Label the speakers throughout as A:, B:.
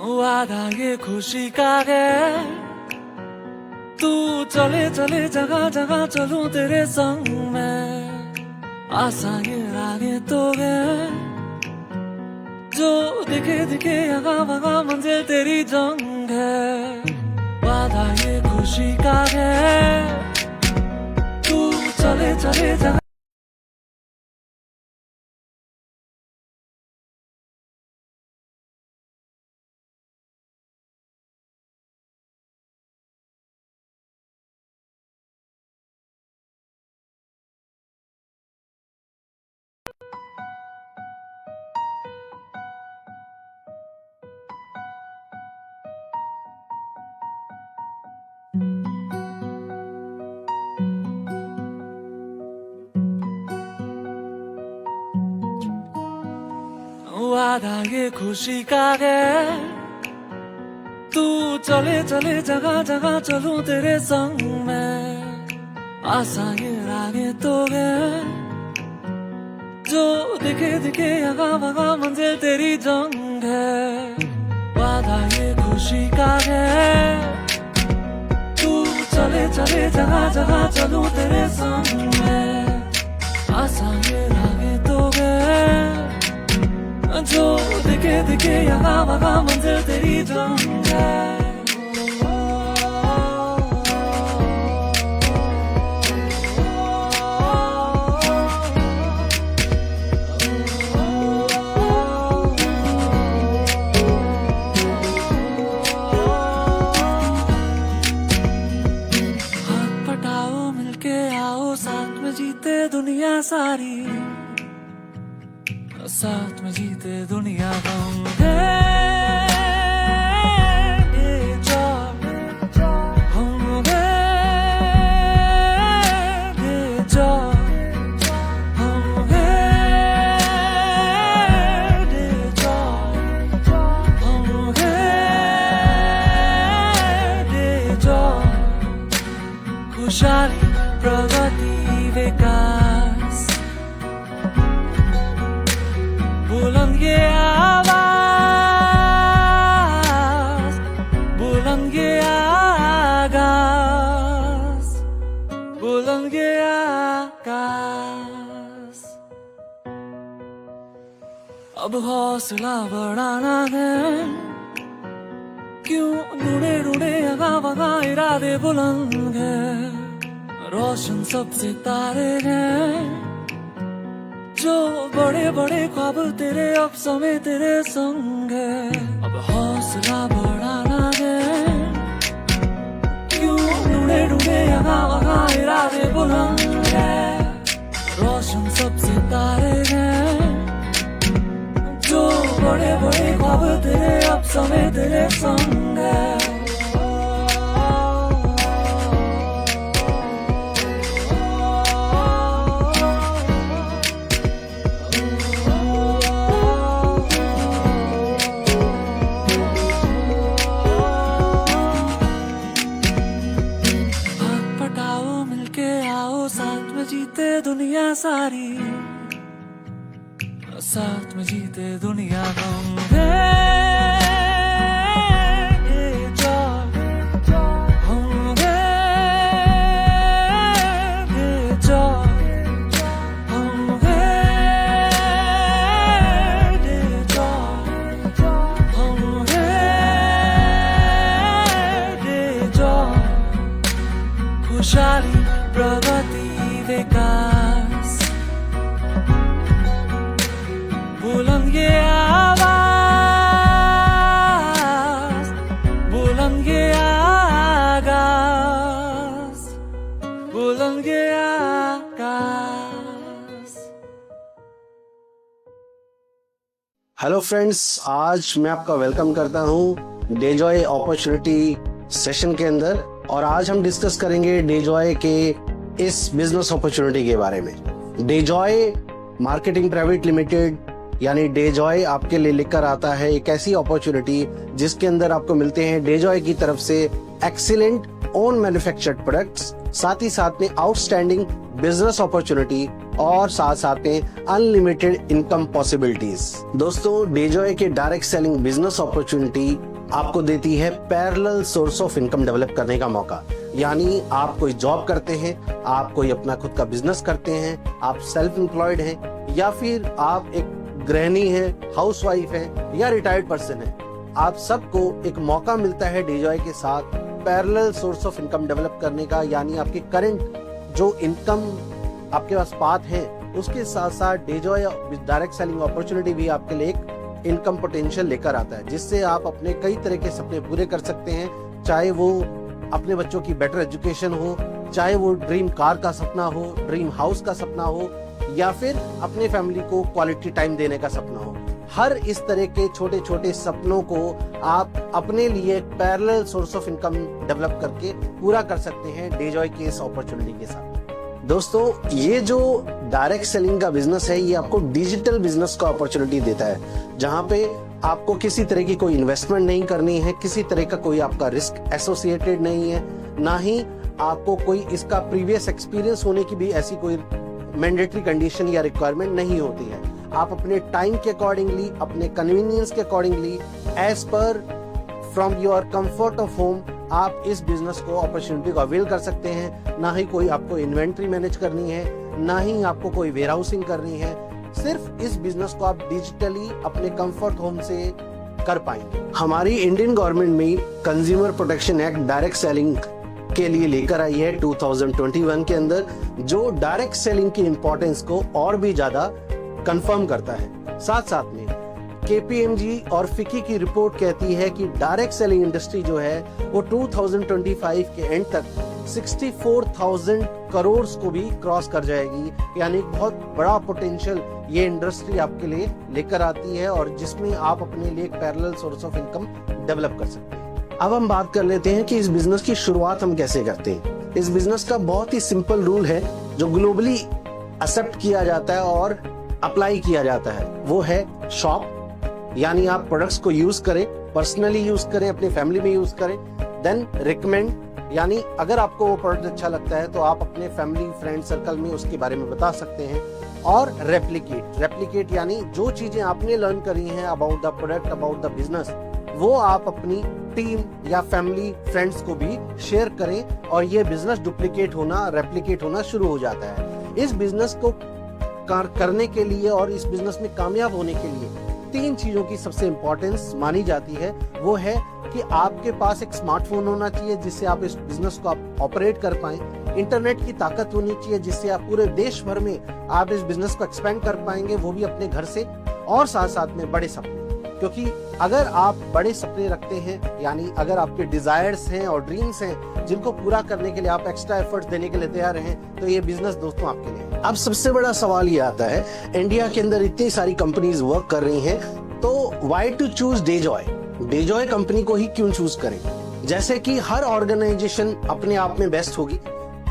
A: वादा ये खुशी का है, तू चले चले जगह जगह चलूं तेरे संग में। आशा ये रागे तो है, जो दिखे दिखे यहाँ वहाँ मंजिल तेरी जंग है। वादा ये खुशी का है, तू चले चले जगह। वादा ये खुशी का है, तू चले चले जगह जगह चलूं तेरे संग में। आशा ये रागे तो है, जो दिखे दिखे यहाँ वहाँ मंजिल तेरी जंग है। वादा ये खुशी का है, तू चले चले जगह जगह चलूं तेरे संग में। आशा ये रागे तो है, जो दिखे दिखे यहाँ वहाँ मंजिल तेरी जंग है। हाथ पटाओ मिलके आओ, साथ में जीते दुनिया सारी, साथ में जीते दुनिया हम हैं। ये जो हम हैं, ये जो हम हैं, ये जो हम हैं, ये जो खुशहाली प्रगति विकास। बुलंद ये आवाज, बुलंद ये आगाज, बुलंद ये आकाश। अब हौसला बढ़ाना है, क्यों ढूंढे ढूंढे यहाँ वहाँ इरादे बुलंद है। रोशन सब सितारे हैं, जो बड़े बड़े ख्वाब तेरे अब समय तेरे संग है। अब हौसला बढ़ाना है, क्यों ढूंढे ढूंढे यहाँ वहाँ इरादे बुलंद है। रोशन सब सितारे हैं, जो बड़े बड़े ख्वाब तेरे अब समय तेरे संग है। साथ में जीते दुनिया सारी, साथ में जीते दुनिया हम हैं। ये जो हम हैं, ये जो हम हैं, ये जो हम हैं, ये जो खुशहाली प्रगति विकास। बुलंद ये आवाज, बुलंद ये आगाज, बुलंद ये आकाश।
B: हेलो फ्रेंड्स, आज मैं आपका वेलकम करता हूं डेजॉय अपॉर्चुनिटी सेशन के अंदर। और आज हम डिस्कस करेंगे डेजॉय के इस बिजनेस अपॉर्चुनिटी के बारे में। डेजॉय मार्केटिंग प्राइवेट लिमिटेड यानी डेजॉय आपके लिए लेकर आता है एक ऐसी अपॉर्चुनिटी जिसके अंदर आपको मिलते हैं डेजॉय की तरफ से एक्सीलेंट ओन मैन्युफैक्चर्ड प्रोडक्ट्स साथ ही साथ में आउटस्टैंडिंग बिजनेस अपॉर्चुनिटी और साथ साथ में अनलिमिटेड इनकम पॉसिबिलिटीज। दोस्तों, डेजॉय के डायरेक्ट सेलिंग बिजनेस अपॉर्चुनिटी आपको देती है parallel source of income develop करने का मौका। यानी आप कोई जॉब करते हैं, आप कोई अपना खुद का बिजनेस करते हैं, आप सेल्फ एम्प्लॉयड हैं, या फिर आप एक गृहिणी हैं, हाउसवाइफ हैं, या रिटायर्ड पर्सन हैं, आप सबको एक मौका मिलता है डेजॉय के साथ parallel source of income develop करने का। यानी आपके करंट जो इनकम आपके पास पाथ है, उसके साथ साथ डेजॉय डायरेक्ट सेलिंग अपॉर्चुनिटी भी आपके लिए एक इनकम पोटेंशियल लेकर आता है, जिससे आप अपने कई तरह के सपने पूरे कर सकते हैं। चाहे वो अपने बच्चों की बेटर एजुकेशन हो, चाहे वो ड्रीम कार का सपना हो, ड्रीम हाउस का सपना हो, या फिर अपने फैमिली को क्वालिटी टाइम देने का सपना हो। हर इस तरह के छोटे छोटे सपनों को आप अपने लिए parallel source of income develop करके पूरा कर सकते हैं डेजॉय के इस अपॉर्चुनिटी के साथ। दोस्तों, ये जो डायरेक्ट सेलिंग का बिजनेस है, ये आपको डिजिटल बिजनेस का अपॉर्चुनिटी देता है, जहां पे आपको किसी तरह की कोई इन्वेस्टमेंट नहीं करनी है, किसी तरह का कोई आपका रिस्क एसोसिएटेड नहीं है, ना ही आपको कोई इसका प्रीवियस एक्सपीरियंस होने की भी ऐसी कोई मैंडेटरी कंडीशन या रिक्वायरमेंट नहीं होती है। आप अपने टाइम के अकॉर्डिंगली, अपने कन्वीनियंस के accordingly, as per from your comfort of home, आप इस बिजनेस को अपॉर्चुनिटी को अवेल कर सकते हैं। ना ही कोई आपको इन्वेंट्री मैनेज करनी है, ना ही आपको कोई वेयरहाउसिंग करनी है। सिर्फ इस बिजनेस को आप डिजिटली अपने कंफर्ट होम से कर पाएंगे। हमारी इंडियन गवर्नमेंट में consumer protection act direct selling के लिए लेकर आई है 2021 के अंदर, जो डायरेक्ट सेलिंग की इंपॉर्टेंस को और भी ज्यादा कंफर्म करता है। साथ साथ में केपीएमजी और फिकी की रिपोर्ट कहती है कि डायरेक्ट सेलिंग इंडस्ट्री जो है वो 2025 के एंड तक 64,000 करोड़ को भी क्रॉस कर जाएगी। यानी बहुत बड़ा पोटेंशियल ये इंडस्ट्री आपके लिए लेकर आती है, और जिसमें आप अपने लिए एक parallel source of income develop कर सकते हैं। अब हम बात कर लेते हैं कि इस बिजनेस की शुरुआत हम कैसे करते हैं। इस बिजनेस का बहुत ही सिंपल रूल है जो ग्लोबली एक्सेप्ट किया जाता है और अप्लाई किया जाता है, वो है शॉप। यानी आप प्रोडक्ट्स को यूज करें, पर्सनली यूज करें, अपनी फैमिली में यूज करें। देन रिकमेंड, यानी अगर आपको वो प्रोडक्ट अच्छा लगता है तो आप अपने फैमिली फ्रेंड सर्कल में उसके बारे में बता सकते हैं। और रेप्लिकेट यानी जो चीजें आपने लर्न करी हैं about the product, about the business, वो आप अपनी टीम या फैमिली फ्रेंड्स को भी शेयर करें, और ये बिजनेस डुप्लीकेट होना, रेप्लिकेट होना शुरू हो जाता है। इस बिजनेस को करने के लिए और इस बिजनेस में कामयाब होने के लिए 3 चीजों की सबसे इंपॉर्टेंस मानी जाती है। वो है कि आपके पास एक स्मार्टफोन होना चाहिए जिससे आप इस बिजनेस को आप ऑपरेट कर पाएं, इंटरनेट की ताकत होनी चाहिए जिससे आप पूरे देश भर में आप इस बिजनेस को एक्सपेंड कर पाएंगे, वो भी अपने घर से, और साथ साथ में बड़े सपने। क्योंकि अगर आप बड़े सपने रखते हैं, यानी अगर आपके डिजायर्स हैं और ड्रीम्स हैं जिनको पूरा करने के लिए आप एक्स्ट्रा एफर्ट्स देने के लिए तैयार हैं, तो ये बिजनेस दोस्तों आपके लिए है। अब सबसे बड़ा सवाल ये आता है, इंडिया के अंदर इतनी सारी कंपनीज वर्क कर रही हैं, तो why to choose Dejoy? Dejoy company को ही क्यों चूज करें? जैसे कि हर ऑर्गेनाइजेशन अपने आप में बेस्ट होगी,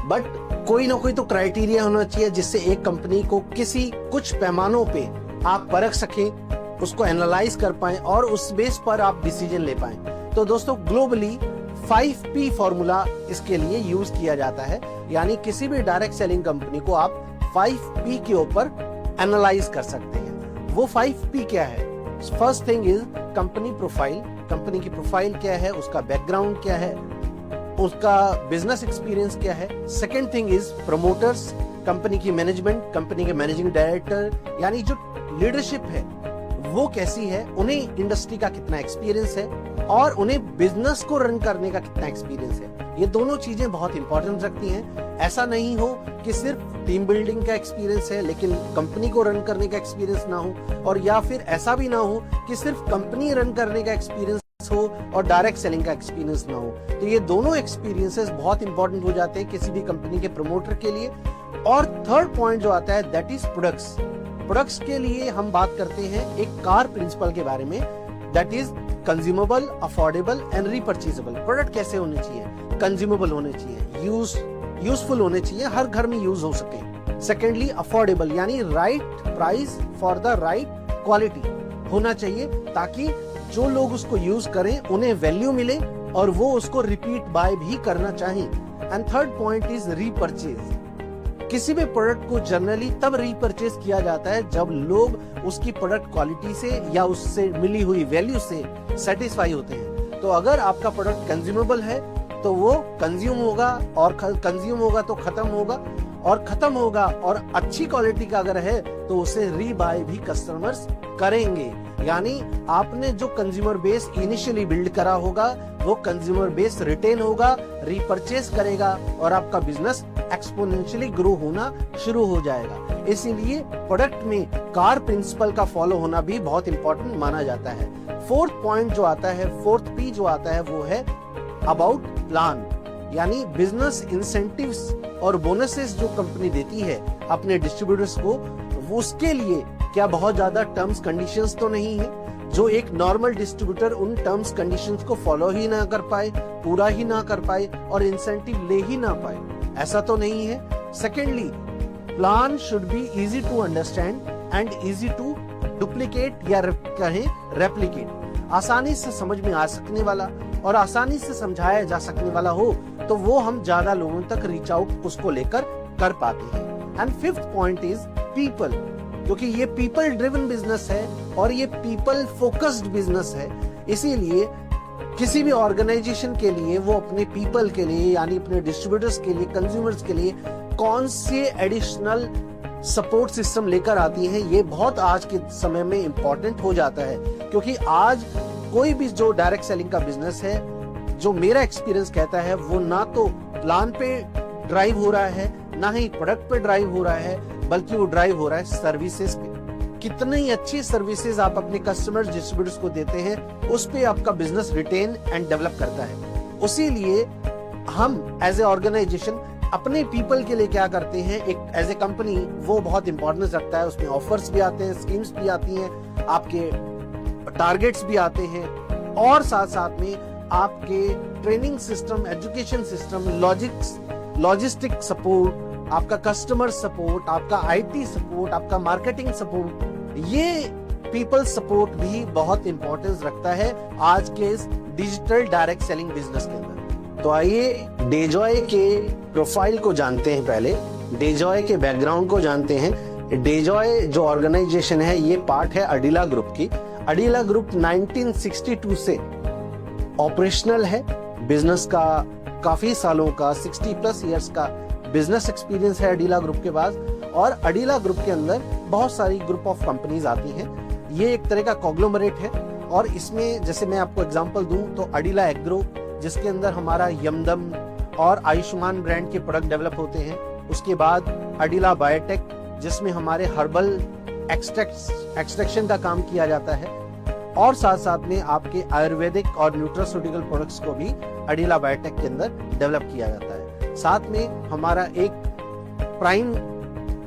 B: बट कोई ना कोई तो क्राइटेरिया होना चाहिए जिससे एक कंपनी को कुछ पैमानों पे आप परख सकें, उसको एनालाइज कर पाएं और उस बेस पर आप डिसीजन ले पाएं। तो दोस्तों, ग्लोबली 5P फॉर्मूला इसके लिए यूज किया जाता है। यानी किसी भी डायरेक्ट सेलिंग कंपनी को आप 5P के ऊपर एनालाइज कर सकते हैं। वो 5P क्या है? First thing is company profile. Company की प्रोफाइल क्या है, उसका बैकग्राउंड क्या है, उसका बिजनेस एक्सपीरियंस क्या है। Second thing is promoters, company की मैनेजमेंट, कंपनी के मैनेजिंग डायरेक्टर, यानी जो लीडरशिप है वो कैसी है, उन्हें इंडस्ट्री का कितना एक्सपीरियंस है, और उन्हें बिजनेस को रन करने का कितना एक्सपीरियंस है। ये दोनों चीजें बहुत इंपॉर्टेंट रखती हैं। ऐसा नहीं हो कि सिर्फ टीम बिल्डिंग का एक्सपीरियंस है लेकिन कंपनी को रन करने का एक्सपीरियंस ना हो, और या फिर ऐसा भी ना हो कि सिर्फ कंपनी रन करने का एक्सपीरियंस हो और डायरेक्ट सेलिंग का एक्सपीरियंस ना हो। तो ये दोनों एक्सपीरियंसेस बहुत इंपॉर्टेंट हो जाते हैं किसी भी कंपनी के प्रमोटर के लिए। और थर्ड पॉइंट जो आता है, दैट इज प्रोडक्ट्स। प्रोडक्ट्स के लिए हम बात करते हैं एक कार प्रिंसिपल के बारे में, that is consumable, affordable and repurchasable. Product कैसे होने चाहिए? कंज्यूमेबल होने चाहिए, यूजफुल होने चाहिए, हर घर में यूज हो सके। सेकेंडली, अफोर्डेबल, यानी right price for the right quality होना चाहिए, ताकि जो लोग उसको यूज करें उन्हें वैल्यू मिले और वो उसको रिपीट बाय भी करना चाहें। And third point is repurchase. किसी भी प्रोडक्ट को जनरली तब रीपरचेज किया जाता है जब लोग उसकी प्रोडक्ट क्वालिटी से या उससे मिली हुई वैल्यू से सेटिस्फाई होते हैं। तो अगर आपका प्रोडक्ट कंज्यूमेबल है तो वो कंज्यूम होगा, और कंज्यूम होगा तो खत्म होगा, और खत्म होगा और अच्छी क्वालिटी का अगर है तो उसे रीबाय भी कस्टमर्स करेंगे। यानी आपने जो कंज्यूमर बेस इनिशियली बिल्ड करा होगा वो कंज्यूमर बेस रिटेन होगा, रीपरचेज करेगा और आपका बिजनेस एक्सपोनेंशियली ग्रो होना शुरू हो जाएगा। इसीलिए प्रोडक्ट में कार प्रिंसिपल का फॉलो होना भी बहुत इंपॉर्टेंट माना जाता है। फोर्थ पॉइंट जो आता है, फोर्थ पी जो आता है वो है अबाउट प्लान, यानी बिजनेस इंसेंटिव्स और बोनसेस जो कंपनी देती है अपने डिस्ट्रीब्यूटर्स को, वो उसके लिए क्या बहुत ज्यादा टर्म्स कंडीशंस तो नहीं है जो एक नॉर्मल डिस्ट्रीब्यूटर उन टर्म्स कंडीशंस को फॉलो ही ना कर पाए, पूरा ही ना कर पाए और इंसेंटिव ले ही ना पाए, ऐसा तो नहीं है। Secondly, plan should be easy to understand and easy to duplicate या कहें रेप्लीकेट। आसानी से समझ में आ सकने वाला और आसानी से समझाया जा सकने वाला हो तो वो हम ज्यादा लोगों तक रीच आउट उसको लेकर कर पाते हैं। And fifth point is people, क्योंकि ये पीपल ड्रिवन बिजनेस है और ये पीपल फोकस्ड बिजनेस है। इसीलिए किसी भी ऑर्गेनाइजेशन के लिए वो अपने पीपल के लिए यानी अपने डिस्ट्रीब्यूटर्स के लिए, कंज्यूमर्स के लिए कौन से एडिशनल सपोर्ट सिस्टम लेकर आती है, ये बहुत आज के समय में इंपॉर्टेंट हो जाता है। क्योंकि आज कोई भी जो डायरेक्ट सेलिंग का बिजनेस है, जो मेरा एक्सपीरियंस कहता है, वो ना तो प्लान पे ड्राइव हो रहा है, ना ही प्रोडक्ट पे ड्राइव हो रहा है, बल्कि वो ड्राइव हो रहा है सर्विसेज पे। कितनी अच्छी सर्विसेज आप अपने कस्टमर्स, डिस्ट्रीब्यूटर्स को देते हैं, उस पे आपका बिजनेस रिटेन एंड डेवलप करता है। उसीलिए हम एज ए ऑर्गेनाइजेशन अपने पीपल के लिए क्या करते हैं, एक एज ए कंपनी वो बहुत इंपॉर्टेंस रखता है। उसमें ऑफर्स भी आते हैं, स्कीम्स भी आती हैं, आपके टारगेट्स भी आते हैं, और साथ साथ में आपके training system, education system, logistic support, आपका कस्टमर सपोर्ट, आपका आईटी सपोर्ट, आपका मार्केटिंग सपोर्ट, ये पीपल सपोर्ट भी बहुत इंपॉर्टेंस रखता है आज के इस डिजिटल डायरेक्ट सेलिंग बिजनेस के अंदर। तो आइए डेजॉय के प्रोफाइल को जानते हैं, पहले डेजॉय के बैकग्राउंड को जानते हैं। डेजॉय जो ऑर्गेनाइजेशन है ये पार्ट है अडिला ग्रुप की। अडिला ग्रुप 1962 से ऑपरेशनल है। बिजनेस का काफी सालों का 60 प्लस इयर्स का बिजनेस एक्सपीरियंस है अडिला ग्रुप के पास। और अडिला ग्रुप के अंदर बहुत सारी ग्रुप ऑफ कंपनीज आती हैं। ये एक तरह का कॉन्ग्लोमरेट है और इसमें जैसे मैं आपको एग्जांपल दूं तो अडिला एग्रो, जिसके अंदर हमारा यमदम और आयुष्मान ब्रांड के प्रोडक्ट डेवलप होते हैं। उसके बाद अडिला बायोटेक, जिसमें हमारे हर्बल एक्सट्रैक्शन का काम किया जाता है, और साथ साथ में आपके आयुर्वेदिक और न्यूट्रास्यूटिकल प्रोडक्ट्स को भी अडिला बायोटेक के अंदर डेवलप किया जाता है। साथ में हमारा एक प्राइम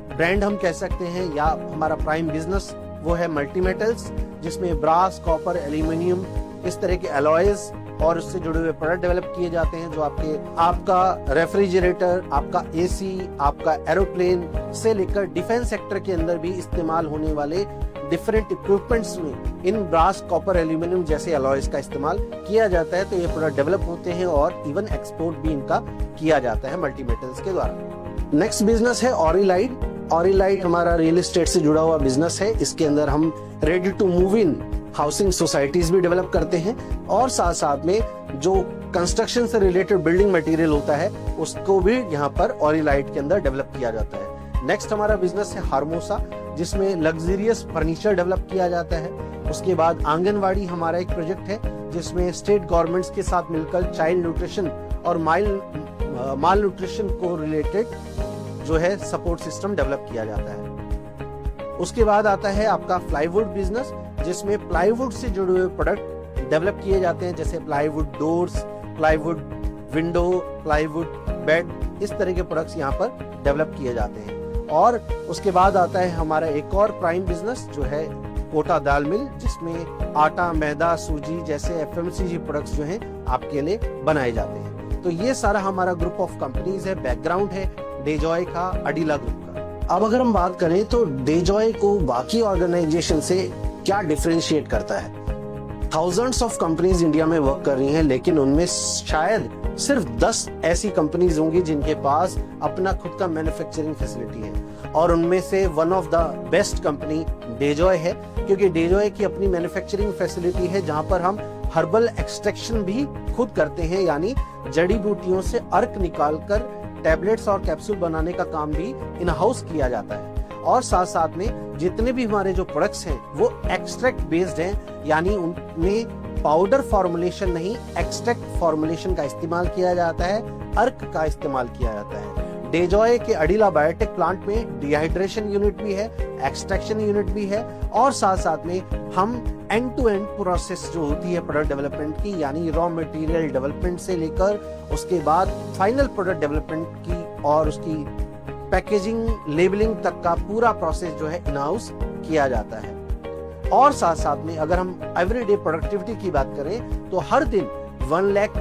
B: ब्रांड हम कह सकते हैं या हमारा प्राइम बिजनेस वो है मल्टी मेटल्स, जिसमें ब्रास, कॉपर, एल्यूमिनियम, इस तरह के अलॉयज और उससे जुड़े हुए प्रोडक्ट डेवलप किए जाते हैं, जो आपका रेफ्रिजरेटर, आपका एसी, आपका एरोप्लेन से लेकर डिफेंस सेक्टर के अंदर भी इस्तेमाल होने वाले डिफरेंट इक्विपमेंट्स में इन ब्रास, कॉपर, एल्यूमिनियम जैसे अलॉयज का इस्तेमाल किया जाता है। तो ये प्रोडक्ट डेवलप होते हैं और इवन एक्सपोर्ट भी इनका किया जाता है मल्टी मेटल्स के द्वारा। नेक्स्ट बिजनेस है ऑरिलाइट। ऑरिलाइट हमारा रियल एस्टेट से जुड़ा हुआ बिजनेस है। इसके अंदर हम ready to move in housing societies भी डेवलप करते हैं और साथ साथ में जो कंस्ट्रक्शन से रिलेटेड बिल्डिंग मटेरियल होता है उसको भी यहाँ पर ऑरिलाइट के अंदर डेवलप किया जाता है। नेक्स्ट हमारा बिजनेस है हार्मोसा, जिसमें लग्जरियस फर्नीचर डेवलप किया जाता है। उसके बाद आंगनवाड़ी हमारा एक प्रोजेक्ट है, जिसमें स्टेट गवर्नमेंट्स के साथ मिलकर चाइल्ड न्यूट्रिशन और माल न्यूट्रिशन को रिलेटेड जो है सपोर्ट सिस्टम डेवलप किया जाता है। उसके बाद आता है आपका प्लाईवुड बिजनेस, जिसमें प्लाईवुड से जुड़े हुए प्रोडक्ट डेवलप किए जाते हैं, जैसे plywood doors, plywood window, plywood bed, इस तरह के प्रोडक्ट्स यहाँ पर डेवलप किए जाते हैं। और उसके बाद आता है हमारा एक और प्राइम बिजनेस जो है कोटा दाल मिल, जिसमें आटा, मैदा, सूजी जैसे एफएमसीजी प्रोडक्ट्स जो हैं आपके लिए बनाए जाते हैं। तो ये सारा हमारा ग्रुप ऑफ कंपनीज है, बैकग्राउंड है डेजॉय का, अडिला ग्रुप का। अब अगर हम बात करें तो डेजॉय को बाकी ऑर्गेनाइजेशन से क्या डिफरेंशिएट करता है, थाउजेंड्स ऑफ कंपनीज इंडिया में वर्क कर रही हैं, लेकिन उनमें शायद सिर्फ 10 ऐसी कंपनीज होंगी जिनके पास अपना खुद का मैन्युफैक्चरिंग फैसिलिटी है। और उनमें से one of the best company डेजॉय है, क्योंकि डेजॉय की अपनी मैन्युफैक्चरिंग फैसिलिटी है जहां पर हम हर्बल एक्सट्रैक्शन भी खुद करते हैं, यानी जड़ी बूटियों से अर्क निकालकर टैबलेट्स और कैप्सूल बनाने का काम भी इन हाउस किया जाता है। और साथ साथ में जितने भी हमारे जो प्रोडक्ट्स हैं वो एक्सट्रैक्ट बेस्ड हैं, यानी उनमें पाउडर फॉर्मुलेशन नहीं, एक्सट्रैक्ट फॉर्मुलेशन का इस्तेमाल किया जाता है, अर्क का इस्तेमाल किया जाता है। डेजॉय के अडीला बायोटेक प्लांट में डिहाइड्रेशन यूनिट भी है, एक्सट्रैक्शन यूनिट भी है, और साथ साथ में हम एंड टू एंड प्रोसेस जो होती है प्रोडक्ट डेवलपमेंट की, यानी रॉ मटेरियल डेवलपमेंट से लेकर उसके बाद फाइनल प्रोडक्ट डेवलपमेंट की और उसकी पैकेजिंग लेबलिंग तक का पूरा प्रोसेस जो है इन हाउस किया जाता है। और साथ साथ में अगर हम एवरीडे प्रोडक्टिविटी की बात करें तो हर दिन 1 लाख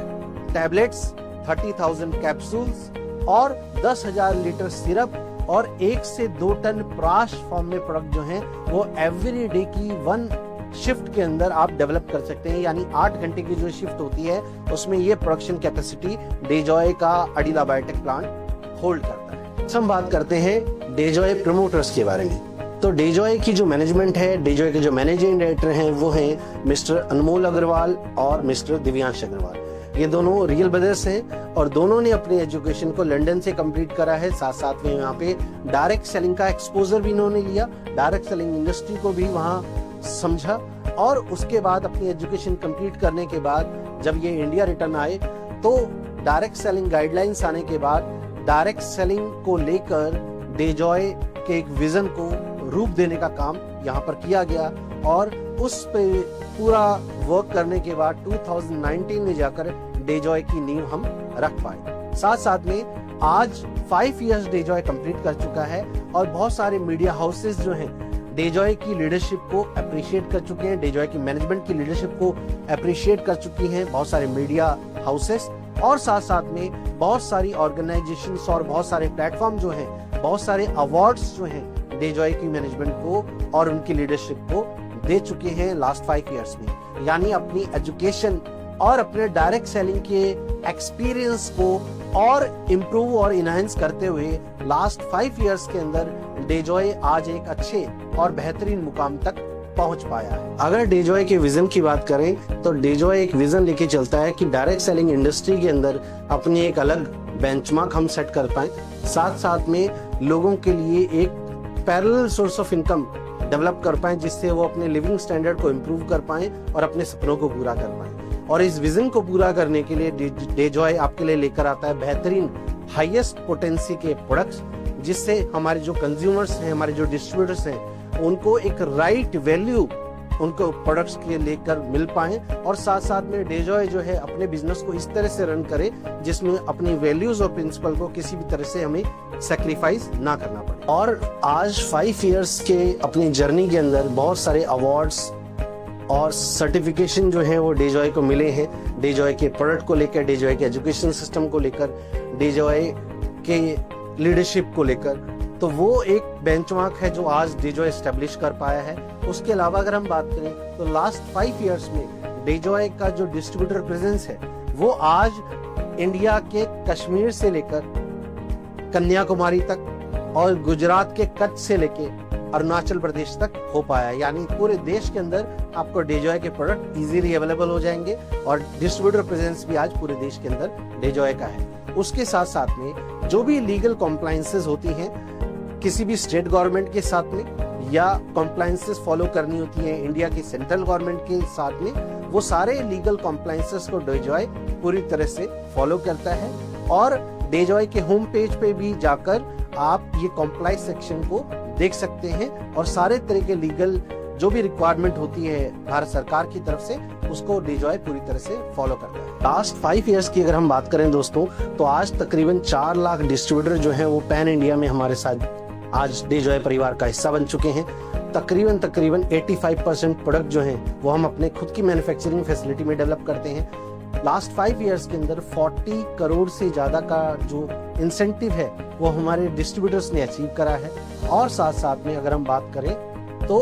B: टैबलेट्स, 30,000 कैप्सूल्स और 10,000 लीटर सिरप और 1 से 2 टन प्राश फॉर्म में प्रोडक्ट जो हैं वो एवरीडे की 1 शिफ्ट के अंदर आप डेवलप कर सकते हैं, यानी 8 घंटे की जो शिफ्ट होती है उसमें ये प्रोडक्शन कैपेसिटी डेजॉय का अडीला बायोटेक प्लांट होल्ड करता है। हम बात करते हैं डेजॉय प्रमोटर्स के बारे में। तो डेजॉय की जो मैनेजमेंट है, डेजॉय के जो मैनेजिंग डायरेक्टर हैं वो हैं मिस्टर अनमोल अग्रवाल और मिस्टर दिव्यांश अग्रवाल। ये दोनों रियल ब्रदर्स हैं और दोनों ने अपनी एजुकेशन को लंदन से कंप्लीट करा है। साथ साथ में यहाँ पे डायरेक्ट सेलिंग का एक्सपोजर भी इन्होंने लिया, डायरेक्ट सेलिंग इंडस्ट्री को भी वहाँ समझा, और उसके बाद अपनी एजुकेशन कंप्लीट करने के बाद जब ये इंडिया रिटर्न आए तो डायरेक्ट सेलिंग गाइडलाइंस आने के बाद डायरेक्ट सेलिंग को लेकर डेजॉय के एक विजन को रूप देने का काम यहाँ पर किया गया, और उस पे पूरा वर्क करने के बाद 2019 में जाकर डेजॉय की नींव हम रख पाए। साथ साथ में आज 5 इयर्स डेजॉय कंप्लीट कर चुका है और बहुत सारे मीडिया हाउसेस जो हैं डेजॉय की लीडरशिप को अप्रिशिएट कर चुके हैं, डेजॉय की मैनेजमेंट की लीडरशिप को अप्रिशिएट कर चुकी हैं बहुत सारे मीडिया हाउसेस, और साथ साथ में बहुत सारी ऑर्गेनाइजेशंस और बहुत सारे प्लेटफॉर्म जो हैं, बहुत सारे अवार्ड्स जो हैं डेजॉय की मैनेजमेंट को और उनकी लीडरशिप को दे चुके हैं लास्ट 5 इयर्स में। यानी अपनी एजुकेशन और अपने डायरेक्ट सेलिंग के एक्सपीरियंस को और इम्प्रूव और इनहेंस करते हुए लास्ट 5 इयर्स के अंदर डेजॉय आज एक अच्छे और बेहतरीन मुकाम तक पहुंच पाया है। अगर डेजॉय के विजन की बात करें तो डेजॉय एक विजन लेके चलता है कि डायरेक्ट सेलिंग इंडस्ट्री के अंदर अपनी एक अलग बेंचमार्क हम सेट कर पाए, साथ साथ में लोगों के लिए एक parallel source of income develop कर पाए, जिससे वो अपने लिविंग स्टैंडर्ड को इम्प्रूव कर पाए और अपने सपनों को पूरा कर पाए। और इस विजन को पूरा करने के लिए डेजॉय आपके लिए लेकर आता है बेहतरीन हाईएस्ट पोटेंसी के प्रोडक्ट्स, जिससे हमारे जो कंज्यूमर्स हैं, हमारे जो डिस्ट्रीब्यूटर्स हैं, उनको एक राइट वैल्यू उनको प्रोडक्ट्स के लेकर मिल पाए, और साथ साथ में डेजॉय जो है अपने बिजनेस को इस तरह से रन करे जिसमें अपनी वैल्यूज और प्रिंसिपल को किसी भी तरह से हमें सैक्रिफाइस ना करना पड़े। और आज 5 इयर्स के अपनी जर्नी के अंदर बहुत सारे अवार्ड्स और सर्टिफिकेशन जो है वो डेजॉय को मिले हैं, डेजॉय के प्रोडक्ट को लेकर, डेजॉय के एजुकेशन सिस्टम को लेकर, डेजॉय के लीडरशिप को लेकर। तो वो एक बेंचमार्क है जो आज डेजॉय एस्टेब्लिश कर पाया है। उसके अलावा अगर हम बात करें तो लास्ट 5 इयर्स में डेजॉय का जो डिस्ट्रीब्यूटर प्रेजेंस है वो आज इंडिया के कश्मीर से लेकर कन्याकुमारी तक और गुजरात के कच्छ से लेकर अरुणाचल प्रदेश तक हो पाया। यानी पूरे देश के अंदर आपको डेजॉय के प्रोडक्ट इजीली अवेलेबल हो जाएंगे और डिस्ट्रीब्यूटर प्रेजेंस भी आज पूरे देश के अंदर डेजॉय का है। उसके साथ साथ में जो भी लीगल कॉम्प्लायंसेस होती हैं किसी भी स्टेट गवर्नमेंट के साथ में या कॉम्प्लायंसेस फॉलो करनी होती है इंडिया की सेंट्रल गवर्नमेंट के साथ में, वो सारे लीगल कॉम्प्लायंसेस को डेजॉय पूरी तरह से फॉलो करता है। और डेजॉय के होम पेज पे भी जाकर आप ये कॉम्प्लायंस सेक्शन को देख सकते हैं और सारे तरह के लीगल जो भी रिक्वायरमेंट होती है भारत सरकार की तरफ से उसको डेजॉय पूरी तरह से फॉलो करता है। लास्ट 5 इयर्स की अगर हम बात करें दोस्तों तो आज तकरीबन 4 लाख डिस्ट्रीब्यूटर जो हैं वो पैन इंडिया में हमारे साथ आज डेजॉय परिवार का हिस्सा बन चुके हैं। तकरीबन 85% प्रोडक्ट जो हैं वो हम अपने खुद की मैन्युफैक्चरिंग फैसिलिटी में डेवलप करते हैं। लास्ट 5 इयर्स के अंदर 40 करोड़ से ज्यादा का जो इंसेंटिव है वो हमारे डिस्ट्रीब्यूटर्स ने अचीव करा है। और साथ साथ में अगर हम बात करें तो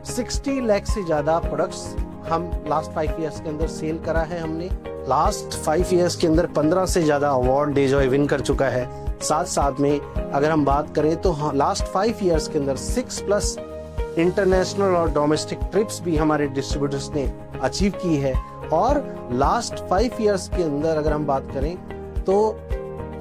B: 60 लाख से ज्यादा प्रोडक्ट्स हम लास्ट 5 इयर्स के अंदर सेल करा है। हमने लास्ट 5 इयर्स के अंदर 15 से ज्यादा अवार्ड डेजॉय विन कर चुका है। साथ साथ में अगर हम बात करें तो लास्ट 5 इयर्स के अंदर 6+ इंटरनेशनल और डोमेस्टिक ट्रिप्स भी हमारे डिस्ट्रीब्यूटर्स ने अचीव की है। और लास्ट 5 इयर्स के अंदर अगर हम बात करें तो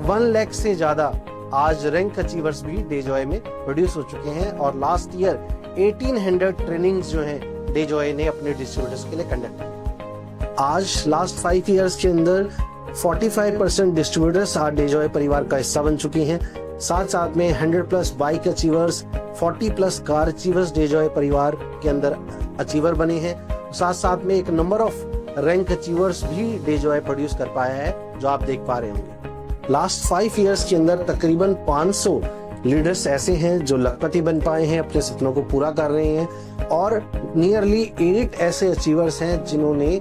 B: 1 लाख से ज्यादा आज रैंक अचीवर्स भी डेजॉय में प्रोड्यूस हो चुके हैं। और लास्ट ईयर 1800 ट्रेनिंग्स जो हैं डेजॉय ने अपने डिस्ट्रीब्यूटर्स के लिए कंडक्ट की। आज लास्ट 5 इयर्स के अंदर 45% डिस्ट्रीब्यूटर्स आज डेजॉय परिवार का हिस्सा बन चुके हैं। साथ साथ में 100+ bike achievers, 40+ car achievers Dejoy परिवार के अंदर अचीवर बने हैं। साथ साथ में एक नंबर ऑफ रैंक अचीवर्स भी डेजॉय प्रोड्यूस कर पाया है, जो आप देख पा रहे होंगे। लास्ट 5 इयर्स के अंदर तकरीबन 500 लीडर्स ऐसे हैं जो लखपति बन पाए हैं, अपने सपनों को पूरा कर रहे हैं। और नियरली 8 ऐसे अचीवर्स हैं जिन्होंने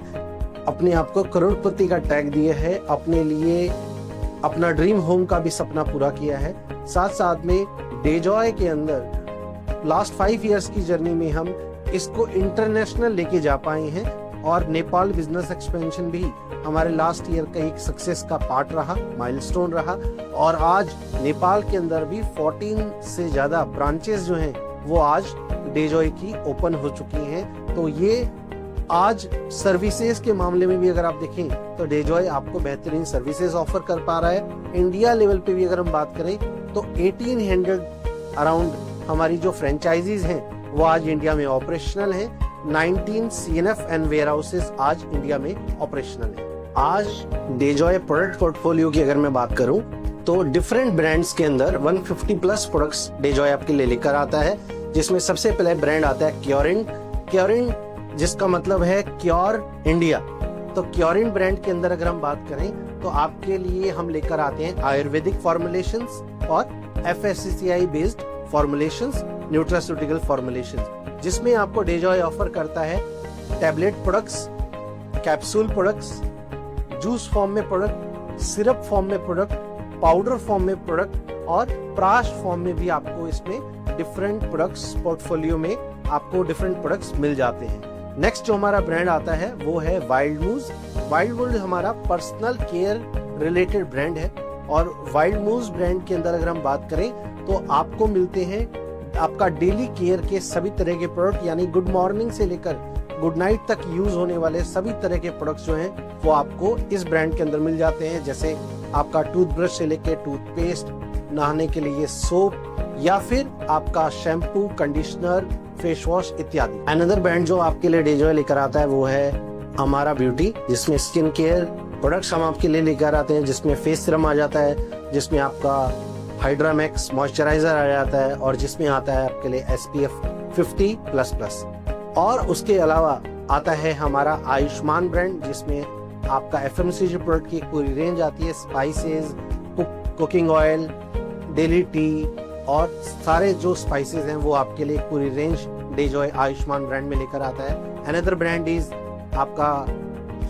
B: अपने आप को करोड़पति का टैग दिया है, अपने लिए अपना ड्रीम होम का भी सपना पूरा किया है। साथ साथ में डेजॉय के अंदर लास्ट 5 इयर्स की जर्नी में हम इसको इंटरनेशनल लेके जा पाए हैं। और नेपाल बिजनेस एक्सपेंशन भी हमारे लास्ट ईयर का एक सक्सेस का पार्ट रहा, माइलस्टोन रहा। और आज नेपाल के अंदर भी 14 से ज्यादा ब्रांचेस जो हैं वो आज डेजॉय की ओपन हो चुकी हैं। तो ये आज सर्विसेज के मामले में भी अगर आप देखें तो डेजॉय आपको बेहतरीन सर्विसेज ऑफर कर पा रहा है। इंडिया लेवल पे भी अगर हम बात करें तो 1800 अराउंड हमारी जो फ्रेंचाइजीज हैं वो आज इंडिया में ऑपरेशनल हैं। 19 CNF एंड वेयर हाउसेज आज इंडिया में ऑपरेशनल है। आज डेजॉय प्रोडक्ट पोर्टफोलियो की अगर मैं बात करूं तो डिफरेंट ब्रांड्स के अंदर 150+ प्रोडक्ट्स डेजॉय आपके लिए लेकर आता है, जिसमें सबसे पहले ब्रांड आता है क्योरिन, जिसका मतलब है क्योर इंडिया। तो क्योरिन ब्रांड के अंदर अगर हम बात करें तो आपके लिए हम लेकर आते हैं आयुर्वेदिक फॉर्मुलेशंस और FSCCI based formulations, nutraceutical formulations, जिसमें आपको डेजॉय ऑफर करता है tablet products, capsule products, juice form में प्रोडक्ट, सिरप फॉर्म में प्रोडक्ट, पाउडर फॉर्म में प्रोडक्ट और प्राश फॉर्म में भी आपको इसमें डिफरेंट प्रोडक्ट्स पोर्टफोलियो में आपको डिफरेंट प्रोडक्ट्स मिल जाते हैं। नेक्स्ट जो हमारा ब्रांड आता है वो है वाइल्ड मूज हमारा पर्सनल केयर रिलेटेड ब्रांड है। और वाइल्ड मूज ब्रांड के अंदर अगर हम बात करें तो आपको मिलते हैं आपका डेली केयर के सभी तरह के प्रोडक्ट, यानी गुड मॉर्निंग से लेकर गुड नाइट तक यूज होने वाले सभी तरह के प्रोडक्ट्स जो हैं वो आपको इस ब्रांड के अंदर मिल जाते हैं। जैसे आपका टूथब्रश से लेकर टूथपेस्ट, नहाने के लिए सोप, या फिर आपका शैम्पू, कंडीशनर, फेस वॉश इत्यादि। अनदर ब्रांड जो आपके लिए डेजॉय लेकर आता है वो है हमारा ब्यूटी, जिसमें स्किन केयर प्रोडक्ट्स हम आपके लिए लेकर आते हैं, जिसमें फेस सीरम आ जाता है, जिसमें आपका हाइड्रा मैक्स मॉइस्चराइजर आ जाता है और जिसमें आता है आपके लिए SPF 50++। और उसके अलावा आता है हमारा आयुष्मान ब्रांड, जिसमें आपका FMCG प्रोडक्ट की पूरी रेंज आती है, spices, cooking oil, daily T और सारे जो स्पाइसेस हैं वो आपके लिए पूरी रेंज डेजॉय आयुष्मान ब्रांड में लेकर आता है। अनदर ब्रांड इज आपका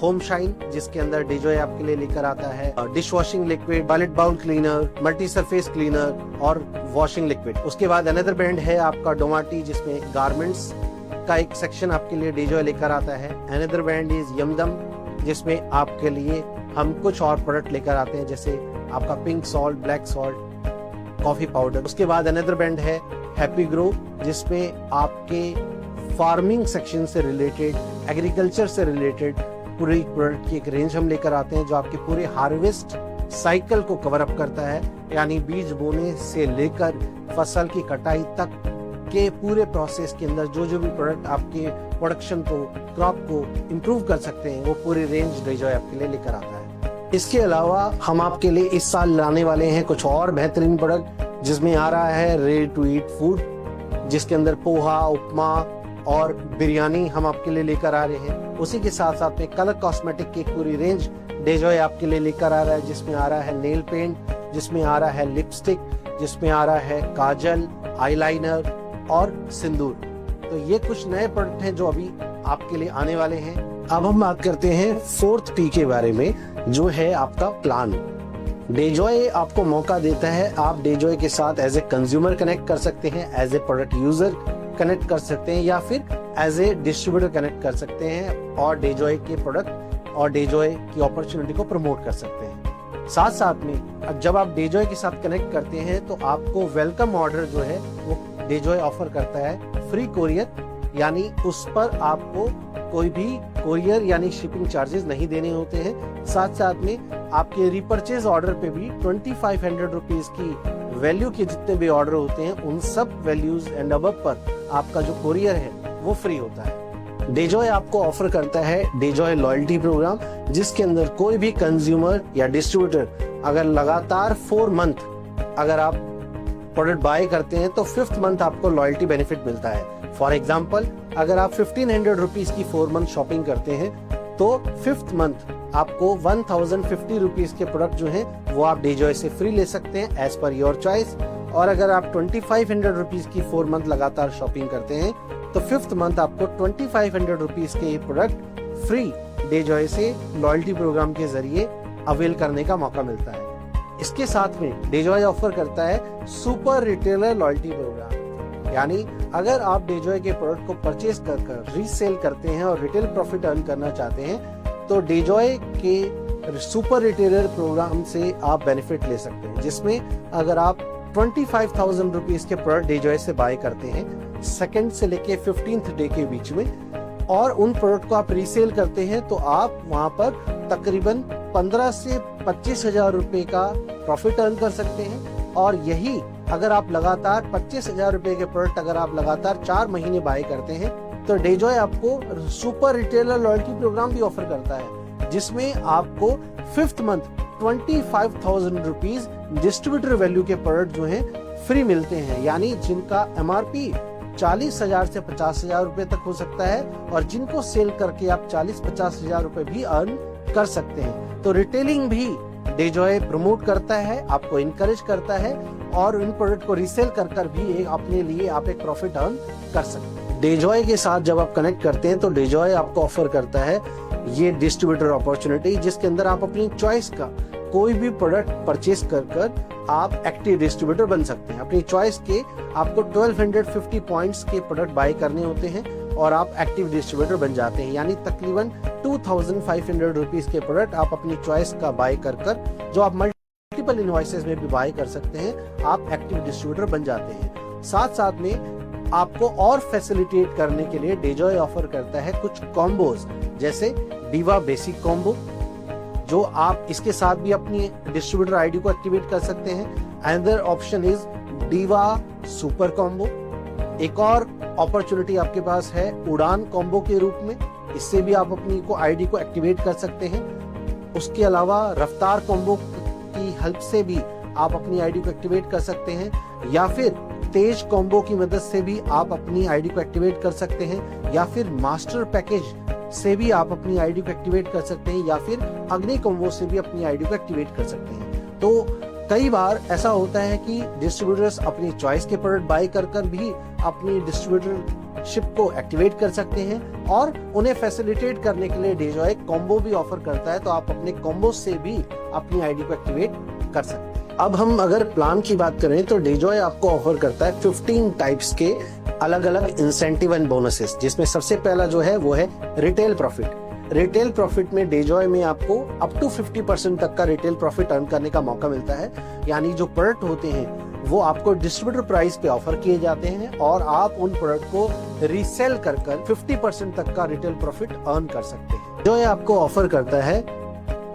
B: होम शाइन, जिसके अंदर डेजॉय आपके लिए लेकर आता है dish washing liquid, toilet bowl cleaner, multi surface cleaner और वॉशिंग लिक्विड। उसके बाद अनदर ब्रांड है आपका डोमाटी, जिसमें गारमेंट्स का एक सेक्शन आपके लिए डेजॉय लेकर आता है। अनदर ब्रांड इज यमदम, जिसमें आपके लिए हम कुछ और प्रोडक्ट लेकर आते हैं, जैसे आपका pink salt, black salt, coffee powder. उसके बाद अनदर ब्रांड है हैप्पी ग्रो, जिसमें आपके फार्मिंग सेक्शन से रिलेटेड, एग्रीकल्चर से रिलेटेड पूरी प्रोडक्ट की एक रेंज हम लेकर आते हैं, जो आपके पूरे हार्वेस्ट साइकिल को कवर अप करता है, यानी बीज बोने से लेकर फसल की कटाई तक के पूरे प्रोसेस के अंदर जो भी प्रोडक्ट आपके प्रोडक्शन को, क्रॉप को इम्प्रूव कर सकते हैं, वो पूरी रेंज डेजॉय आपके लिए लेकर आता है। इसके अलावा हम आपके लिए इस साल लाने वाले हैं कुछ और बेहतरीन प्रोडक्ट, जिसमें आ रहा है रेडी टू ईट फूड, जिसके अंदर पोहा, उपमा और बिरयानी हम आपके लिए लेकर आ रहे हैं। उसी के साथ साथ में कलर कॉस्मेटिक की पूरी रेंज डेजॉय आपके लिए लेकर आ रहा है, जिसमें आ रहा है नेल पेंट, जिसमें आ रहा है लिपस्टिक, जिसमें आ रहा है काजल, आईलाइनर और सिंदूर। तो ये कुछ नए प्रोडक्ट हैं जो अभी आपके लिए आने वाले हैं। अब हम बात करते हैं 4th P के बारे में, जो है आपका प्लान। डेजॉय आपको मौका देता है, आप डेजॉय के साथ एज ए कंज्यूमर कनेक्ट कर सकते हैं, as a product user connect कर सकते हैं, या फिर एज ए डिस्ट्रीब्यूटर कनेक्ट कर सकते हैं और डेजॉय के प्रोडक्ट और डेजॉय की अपॉर्चुनिटी को प्रमोट कर सकते हैं। साथ साथ में जब आप डेजॉय के साथ कनेक्ट करते हैं तो आपको वेलकम ऑर्डर जो है वो डेजॉय ऑफर करता है फ्री कोरियर, यानी उस पर आपको कोई भी कोरियर यानी शिपिंग चार्जेस नहीं देने होते हैं। साथ साथ में आपके रिपर्चेज ऑर्डर पे भी 2500 रुपीज की वैल्यू के जितने भी ऑर्डर होते हैं उन सब वैल्यूज एंड अबव पर आपका जो कोरियर है वो फ्री होता है। डेजॉय आपको ऑफर करता है डेजॉय लॉयल्टी प्रोग्राम, जिसके अंदर कोई भी कंज्यूमर या डिस्ट्रीब्यूटर अगर लगातार 4 मंथ अगर आप प्रोडक्ट बाय करते हैं तो 5th मंथ आपको लॉयल्टी बेनिफिट मिलता है। फॉर एग्जाम्पल, अगर आप 1500 रुपीज की 4 मंथ शॉपिंग करते हैं तो 5th मंथ आपको 1050 रुपीज के प्रोडक्ट जो हैं वो आप डेजॉय से फ्री ले सकते हैं एज पर योर चॉइस। और अगर आप 2500 रुपीज की 4 मंथ लगातार शॉपिंग करते हैं तो 5th मंथ आपको 2500 रुपीज के ये प्रोडक्ट फ्री डेजॉय से लॉयल्टी प्रोग्राम के जरिए अवेल करने का मौका मिलता है। इसके साथ में डेजॉय ऑफर करता है सुपर रिटेलर लॉयल्टी प्रोग्राम, यानी अगर आप डेजॉय के प्रोडक्ट को परचेज कर रीसेल करते हैं और रिटेल प्रॉफिट अर्न करना चाहते हैं तो डेजॉय के सुपर रिटेलर प्रोग्राम से आप बेनिफिट ले सकते हैं, जिसमें अगर आप 25,000 रुपीज के प्रोडक्ट डेजॉय से बाय करते हैं 2nd से लेके 15th डे के बीच में और उन प्रोडक्ट को आप रीसेल करते हैं तो आप वहां पर तकरीबन 15 से 25,000 रुपए का प्रॉफिट अर्न कर सकते हैं। और यही अगर आप लगातार 25,000 रुपए के प्रोडक्ट अगर आप लगातार 4 महीने बाय करते हैं तो डेजॉय आपको सुपर रिटेलर लॉयल्टी प्रोग्राम भी ऑफर करता है, जिसमें आपको 5th month 25,000 rupees distributor value के प्रोडक्ट जो हैं फ्री मिलते हैं, यानी जिनका MRP 40,000 से 50,000 रुपए तक हो सकता है और जिनको सेल करके आप 40-50,000 रुपए भी अर्न कर सकते हैं। तो रिटेलिंग भी डेजॉय प्रमोट करता है, आपको इनकरेज करता है और इन प्रोडक्ट को रीसेल कर भी अपने लिए आप एक प्रॉफिट अर्न कर सकते हैं। डेजॉय के साथ जब आप कनेक्ट करते हैं तो डेजॉय आपको ऑफर करता है ये डिस्ट्रीब्यूटर अपॉर्चुनिटी, जिसके अंदर आप अपनी चॉइस का कोई भी प्रोडक्ट परचेज कर आप एक्टिव डिस्ट्रीब्यूटर बन सकते हैं। अपनी चॉइस के आपको 1250 पॉइंट्स के प्रोडक्ट बाय करने होते हैं और आप एक्टिव डिस्ट्रीब्यूटर बन जाते हैं, यानी तकरीबन 2500 रुपीज के प्रोडक्ट आप अपनी चॉइस का बाय कर जो आप मल्टीपल इनवॉइसेस में भी बाय कर सकते हैं, आप एक्टिव डिस्ट्रीब्यूटर बन जाते हैं। साथ साथ में आपको और फैसिलिटेट करने के लिए डेजॉय ऑफर करता है कुछ कॉम्बोज, जैसे डीवा बेसिक कॉम्बो, जो आप इसके साथ भी अपनी डिस्ट्रीब्यूटर आईडी को एक्टिवेट कर सकते हैं। Another option is diva super combo. एक और अपॉर्चुनिटी आपके पास है उड़ान कॉम्बो के रूप में, इससे भी आप अपनी आईडी को एक्टिवेट कर सकते हैं। उसके अलावा रफ्तार कॉम्बो की हेल्प से भी आप अपनी आईडी को एक्टिवेट कर सकते हैं, या फिर तेज कॉम्बो की मदद से भी आप अपनी आईडी को एक्टिवेट कर सकते हैं, या फिर मास्टर पैकेज से भी आप अपनी आईडी को एक्टिवेट कर सकते हैं, या फिर अग्नि कॉम्बो से भी अपनी आईडी को एक्टिवेट कर सकते हैं। तो कई बार ऐसा होता है कि डिस्ट्रीब्यूटर्स अपनी चॉइस के प्रोडक्ट बाय कर भी अपनी डिस्ट्रीब्यूटरशिप को एक्टिवेट कर सकते हैं और उन्हें फैसिलिटेट करने के लिए डेजॉय कॉम्बो भी ऑफर करता है, तो आप अपने कॉम्बो से भी अपनी आईडी को एक्टिवेट कर सकते हैं। अब हम अगर प्लान की बात करें तो डेजॉय आपको ऑफर करता है 15 टाइप्स के अलग अलग इंसेंटिव एंड बोनसेस, जिसमें सबसे पहला जो है वो है रिटेल प्रॉफिट। रिटेल प्रॉफिट में डेजॉय में आपको अप टू 50% तक का रिटेल प्रॉफिट अर्न करने का मौका मिलता है, यानी जो प्रोडक्ट होते हैं वो आपको डिस्ट्रीब्यूटर प्राइस पे ऑफर किए जाते हैं और आप उन प्रोडक्ट को रीसेल कर 50% तक का रिटेल प्रॉफिट अर्न कर सकते हैं। जो आपको ऑफर करता है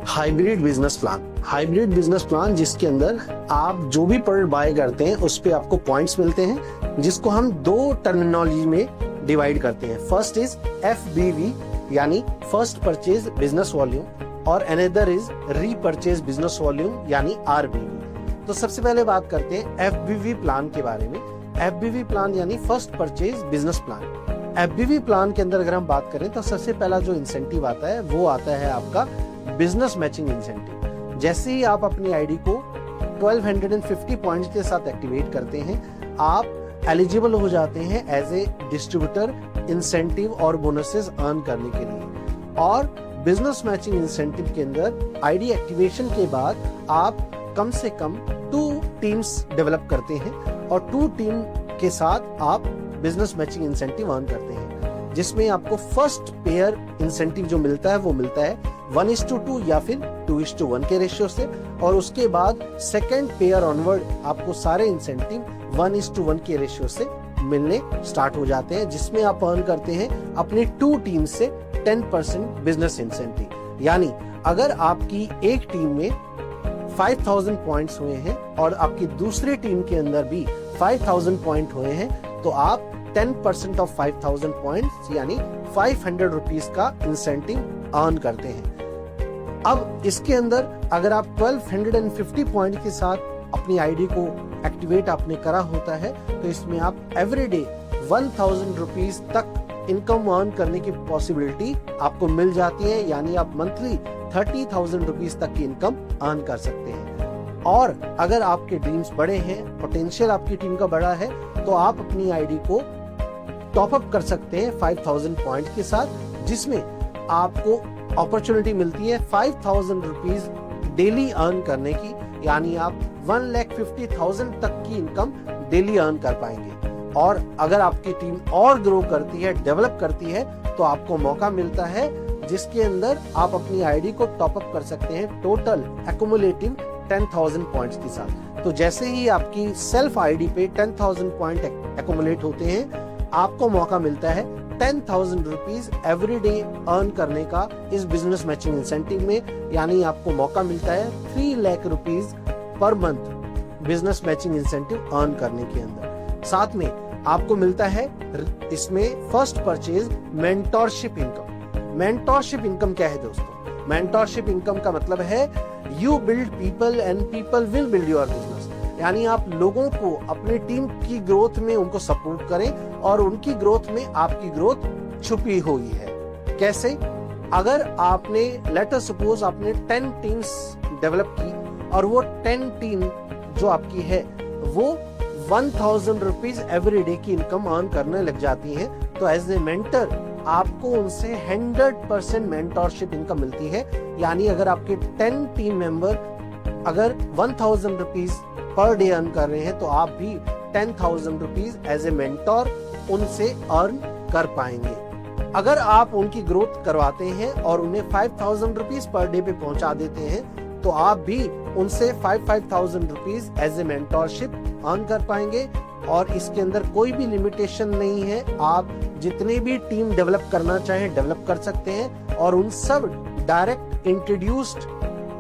B: hybrid business plan. Hybrid business plan जिसके अंदर आप जो भी प्रोडक्ट बाय करते हैं उस पे आपको पॉइंट्स मिलते हैं, जिसको हम 2 टर्मिनोलॉजी में डिवाइड करते हैं। फर्स्ट इज FBV, यानी फर्स्ट परचेज बिजनेस वॉल्यूम, और another is repurchase business volume यानी RBV। तो सबसे पहले बात करते हैं FBV प्लान के बारे में। FBV प्लान यानी first purchase business plan. FBV plan के अंदर अगर हम बात करें तो सबसे पहला जो इंसेंटिव आता है वो आता है आपका बिजनेस मैचिंग इंसेंटिव। जैसे ही आप अपनी आईडी को 1250 पॉइंट्स के साथ एक्टिवेट करते हैं, आप एलिजिबल हो जाते हैं एज ए डिस्ट्रीब्यूटर इंसेंटिव और बोनसेस अर्न करने के लिए। और बिजनेस मैचिंग इंसेंटिव के अंदर आईडी एक्टिवेशन के बाद आप कम से कम 2 टीम्स डेवलप करते हैं और 2 टीम के साथ आप बिजनेस मैचिंग इंसेंटिव अर्न करते हैं। जिसमें आपको फर्स्ट पेयर इंसेंटिव जो मिलता है वो मिलता है 1:2 या फिर 2:1 के रेशियो से, और उसके बाद सेकेंड पेयर ऑनवर्ड आपको सारे इंसेंटिव 1:1 के रेशियो से मिलने स्टार्ट हो जाते हैं, जिसमें आप अर्न करते हैं अपनी 2 टीम से 10% बिजनेस इंसेंटिव। यानी अगर आपकी एक टीम में 5000 पॉइंट्स हुए हैं और आपकी दूसरी टीम के अंदर भी 5000 पॉइंट हुए हैं, तो आप 10% ऑफ 5000 पॉइंट्स यानी 500 रुपीज का इंसेंटिव अर्न करते हैं। अब इसके अंदर अगर आप 1250 पॉइंट के साथ अपनी आईडी को एक्टिवेट आपने करा होता है, तो इसमें आप एवरीडे 1000 रुपीज तक इनकम अर्न करने की पॉसिबिलिटी आपको मिल जाती है। यानी आप मंथली 30,000 रुपीज तक की इनकम अर्न कर सकते हैं। और अगर आपके ड्रीम्स बड़े हैं, पोटेंशियल आपकी टीम का बड़ा है, तो आप अपनी आईडी को टॉप अप कर सकते हैं 5000 पॉइंट के साथ, जिसमें आपको अपॉर्चुनिटी मिलती है 5000 रुपीज डेली अर्न करने की। यानी आप 1,50,000 तक की इनकम डेली अर्न कर पाएंगे। और अगर आपकी टीम और ग्रो करती है, डेवलप करती है, तो आपको मौका मिलता है जिसके अंदर आप अपनी आईडी को टॉप अप कर सकते हैं टोटल एक्युमुलेटिव 10,000 पॉइंट्स के साथ। तो जैसे ही आपकी सेल्फ आईडी पे 10,000 पॉइंट एक्युमुलेट होते हैं, आपको मौका मिलता है 10,000 रुपीज एवरी डे अर्न करने का इस बिजनेस मैचिंग इंसेंटिव में। यानी आपको मौका मिलता है 3 lakh rupees per month business matching incentive earn करने के अंदर। साथ में आपको मिलता है इसमें first purchase mentorship income. Mentorship income क्या है दोस्तों? मेंटोरशिप इनकम का मतलब है you build people and people will build your business. यानी आप लोगों को अपनी टीम की ग्रोथ में उनको सपोर्ट करें और उनकी ग्रोथ में आपकी ग्रोथ छुपी हुई है। कैसे? अगर आपने लेटर सपोज आपने 10 टीम्स डेवलप की और वो 10 टीम जो आपकी है वो 1000 रुपीज एवरी डे की इनकम अर्न करने लग जाती है, तो एज ए मेंटर आपको उनसे 100% मेंटोरशिप इनकम मिलती है। यानी अगर आपके 10 टीम मेंबर अगर 1000 रुपीज पर डे अर्न कर रहे हैं, तो आप भी 10,000 रुपीज एज ए मेंटोर उनसे अर्न कर पाएंगे। अगर आप उनकी ग्रोथ करवाते हैं और उन्हें 5,000 रुपीज पर डे पे पहुंचा देते हैं, तो आप भी उनसे 5,000 rupees as a mentorship earn कर पाएंगे। और इसके अंदर कोई भी लिमिटेशन नहीं है, आप जितने भी टीम डेवलप करना चाहें डेवलप कर सकते हैं। और उन सब डायरेक्ट इंट्रोड्यूस्ड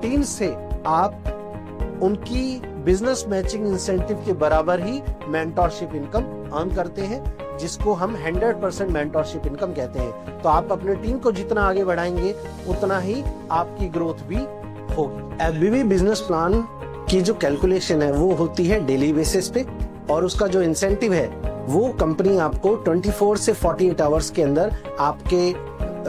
B: टीम से आप उनकी बिजनेस मैचिंग इंसेंटिव के बराबर ही मेंटोरशिप इनकम अर्न करते हैं, जिसको हम 100% मेंटोरशिप इनकम कहते हैं। तो आप अपने टीम को जितना आगे बढ़ाएंगे उतना ही आपकी ग्रोथ भी होगी। एफबीवी बिजनेस प्लान की जो कैलकुलेशन है वो होती है डेली बेसिस पे, और उसका जो इंसेंटिव है वो कंपनी आपको 24 से 48 आवर्स के अंदर आपके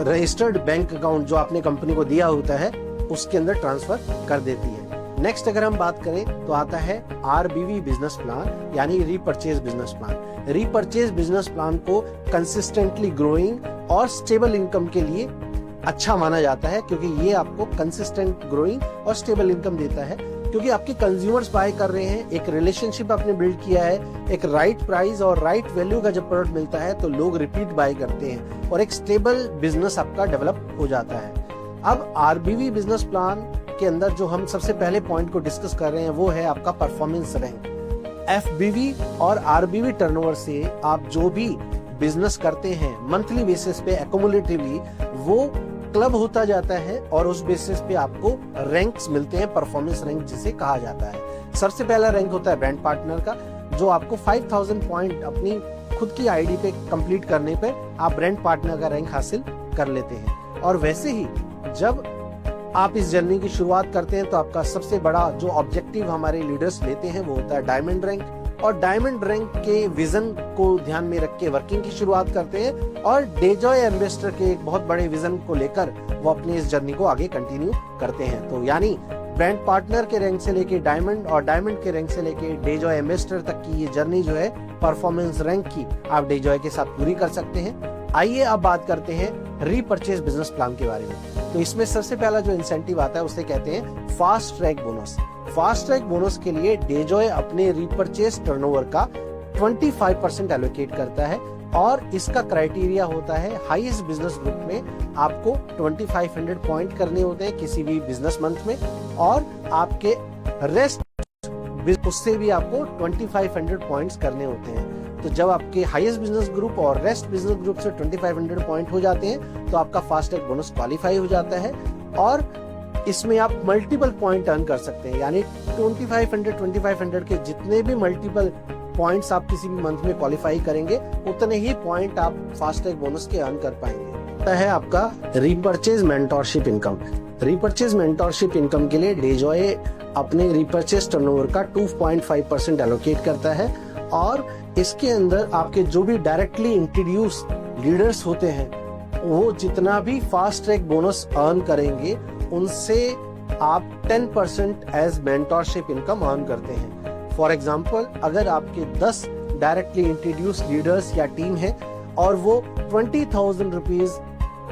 B: रजिस्टर्ड बैंक अकाउंट जो आपने कंपनी को दिया होता है उसके अंदर ट्रांसफर कर देती है। नेक्स्ट अगर हम बात करें तो आता है आरबीवी बिजनेस प्लान, यानी repurchase business plan. Repurchase business plan को कंसिस्टेंटली ग्रोइंग और स्टेबल इनकम के लिए अच्छा माना जाता है, क्योंकि ये आपको कंसिस्टेंट ग्रोइंग और स्टेबल इनकम देता है। क्योंकि आपके कंज्यूमर्स बाय कर रहे हैं, एक रिलेशनशिप आपने बिल्ड किया है, एक राइट प्राइस और राइट वैल्यू का जब प्रोडक्ट मिलता है तो लोग रिपीट बाय करते हैं और एक स्टेबल बिजनेस आपका डेवलप हो जाता है। अब आरबीवी बिजनेस प्लान के अंदर जो हम सबसे पहले पॉइंट को डिस्कस कर रहे हैं वो है आपका परफॉर्मेंस रैंक। एफबीवी और आरबीवी टर्नओवर से आप जो भी बिजनेस करते हैं मंथली बेसिस पे एक्युमुलेटिवली वो क्लब होता जाता है और उस बेसिस पे आपको रैंक्स मिलते हैं, परफॉर्मेंस रैंक जिसे कहा जाता है। सबसे पहला रैंक होता है ब्रांड पार्टनर का, जो आपको 5000 पॉइंट अपनी खुद की आईडी पे कंप्लीट करने पे आप ब्रांड पार्टनर का रैंक हासिल कर लेते हैं। और वैसे ही जब आप इस जर्नी की शुरुआत करते हैं तो आपका सबसे बड़ा जो ऑब्जेक्टिव हमारे लीडर्स लेते हैं वो होता है डायमंड रैंक, और डायमंड रैंक के विजन को ध्यान में रख के वर्किंग की शुरुआत करते हैं और डेजॉय एम्बेसडर के एक बहुत बड़े विजन को लेकर वो अपनी इस जर्नी को आगे कंटिन्यू करते हैं। तो यानी ब्रांड पार्टनर के रैंक से लेके डायमंड और डायमंड के रैंक से लेके डेजॉय एम्बेसडर तक की ये जर्नी जो है परफॉर्मेंस रैंक की आप डेजॉय के साथ पूरी कर सकते हैं। आइए अब बात करते हैं रीपरचेज बिजनेस प्लान के बारे में। तो इसमें सबसे पहला जो इंसेंटिव आता है उसे कहते हैं fast track bonus. Fast track bonus के लिए डेजॉय अपने रीपरचेज टर्नओवर का 25% एलोकेट करता है और इसका क्राइटेरिया होता है हाईएस्ट बिजनेस ग्रुप में आपको 2500 पॉइंट करने होते हैं किसी भी बिजनेस मंथ में, और आपके रेस्ट उससे भी आपको 2500 पॉइंट्स करने होते हैं। तो जब आपके हाईएस्ट बिजनेस ग्रुप और रेस्ट बिजनेस ग्रुप से 2500 पॉइंट हो जाते हैं तो आपका फास्ट ट्रैक बोनस क्वालिफाई हो जाता है, और इसमें आप मल्टीपल पॉइंट अर्न कर सकते हैं। यानी 2500 के जितने भी मल्टीपल पॉइंट्स आप किसी भी मंथ में क्वालिफाई करेंगे उतने ही पॉइंट आप फास्ट ट्रैक बोनस के अर्न कर पाएंगे। है आपका repurchase mentorship income. Repurchase mentorship income के लिए डेजॉय अपने रीपरचेज टर्नओवर का 2.5% एलोकेट करता है, और इसके अंदर आपके जो भी डायरेक्टली इंट्रोड्यूस लीडर्स होते हैं वो जितना भी फास्ट ट्रैक बोनस अर्न करेंगे उनसे आप 10% एज मेंटोरशिप इनकम अर्न करते हैं। फॉर एग्जाम्पल, अगर आपके 10 डायरेक्टली इंट्रोड्यूस लीडर्स या टीम है और वो 20,000 rupees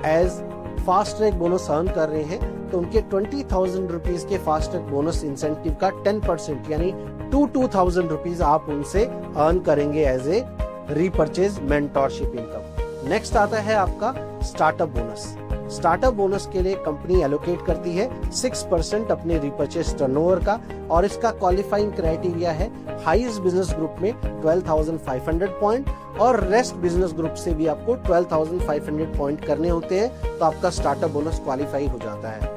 B: as fast track bonus earn कर रहे हैं तो उनके 20,000 रुपीज के फास्ट ट्रैक बोनस इंसेंटिव का 10% यानी 2,000 रुपीज आप उनसे अर्न करेंगे as a repurchase mentorship income. Next आता है आपका स्टार्टअप बोनस। स्टार्टअप बोनस के लिए कंपनी एलोकेट करती है 6% अपने रीपरचेज टर्नओवर का, और इसका क्वालिफाइंग क्राइटेरिया है हाईएस्ट बिजनेस ग्रुप में 12,500 पॉइंट और रेस्ट बिजनेस ग्रुप से भी आपको 12,500 पॉइंट करने होते हैं, तो आपका स्टार्टअप बोनस क्वालिफाई हो जाता है।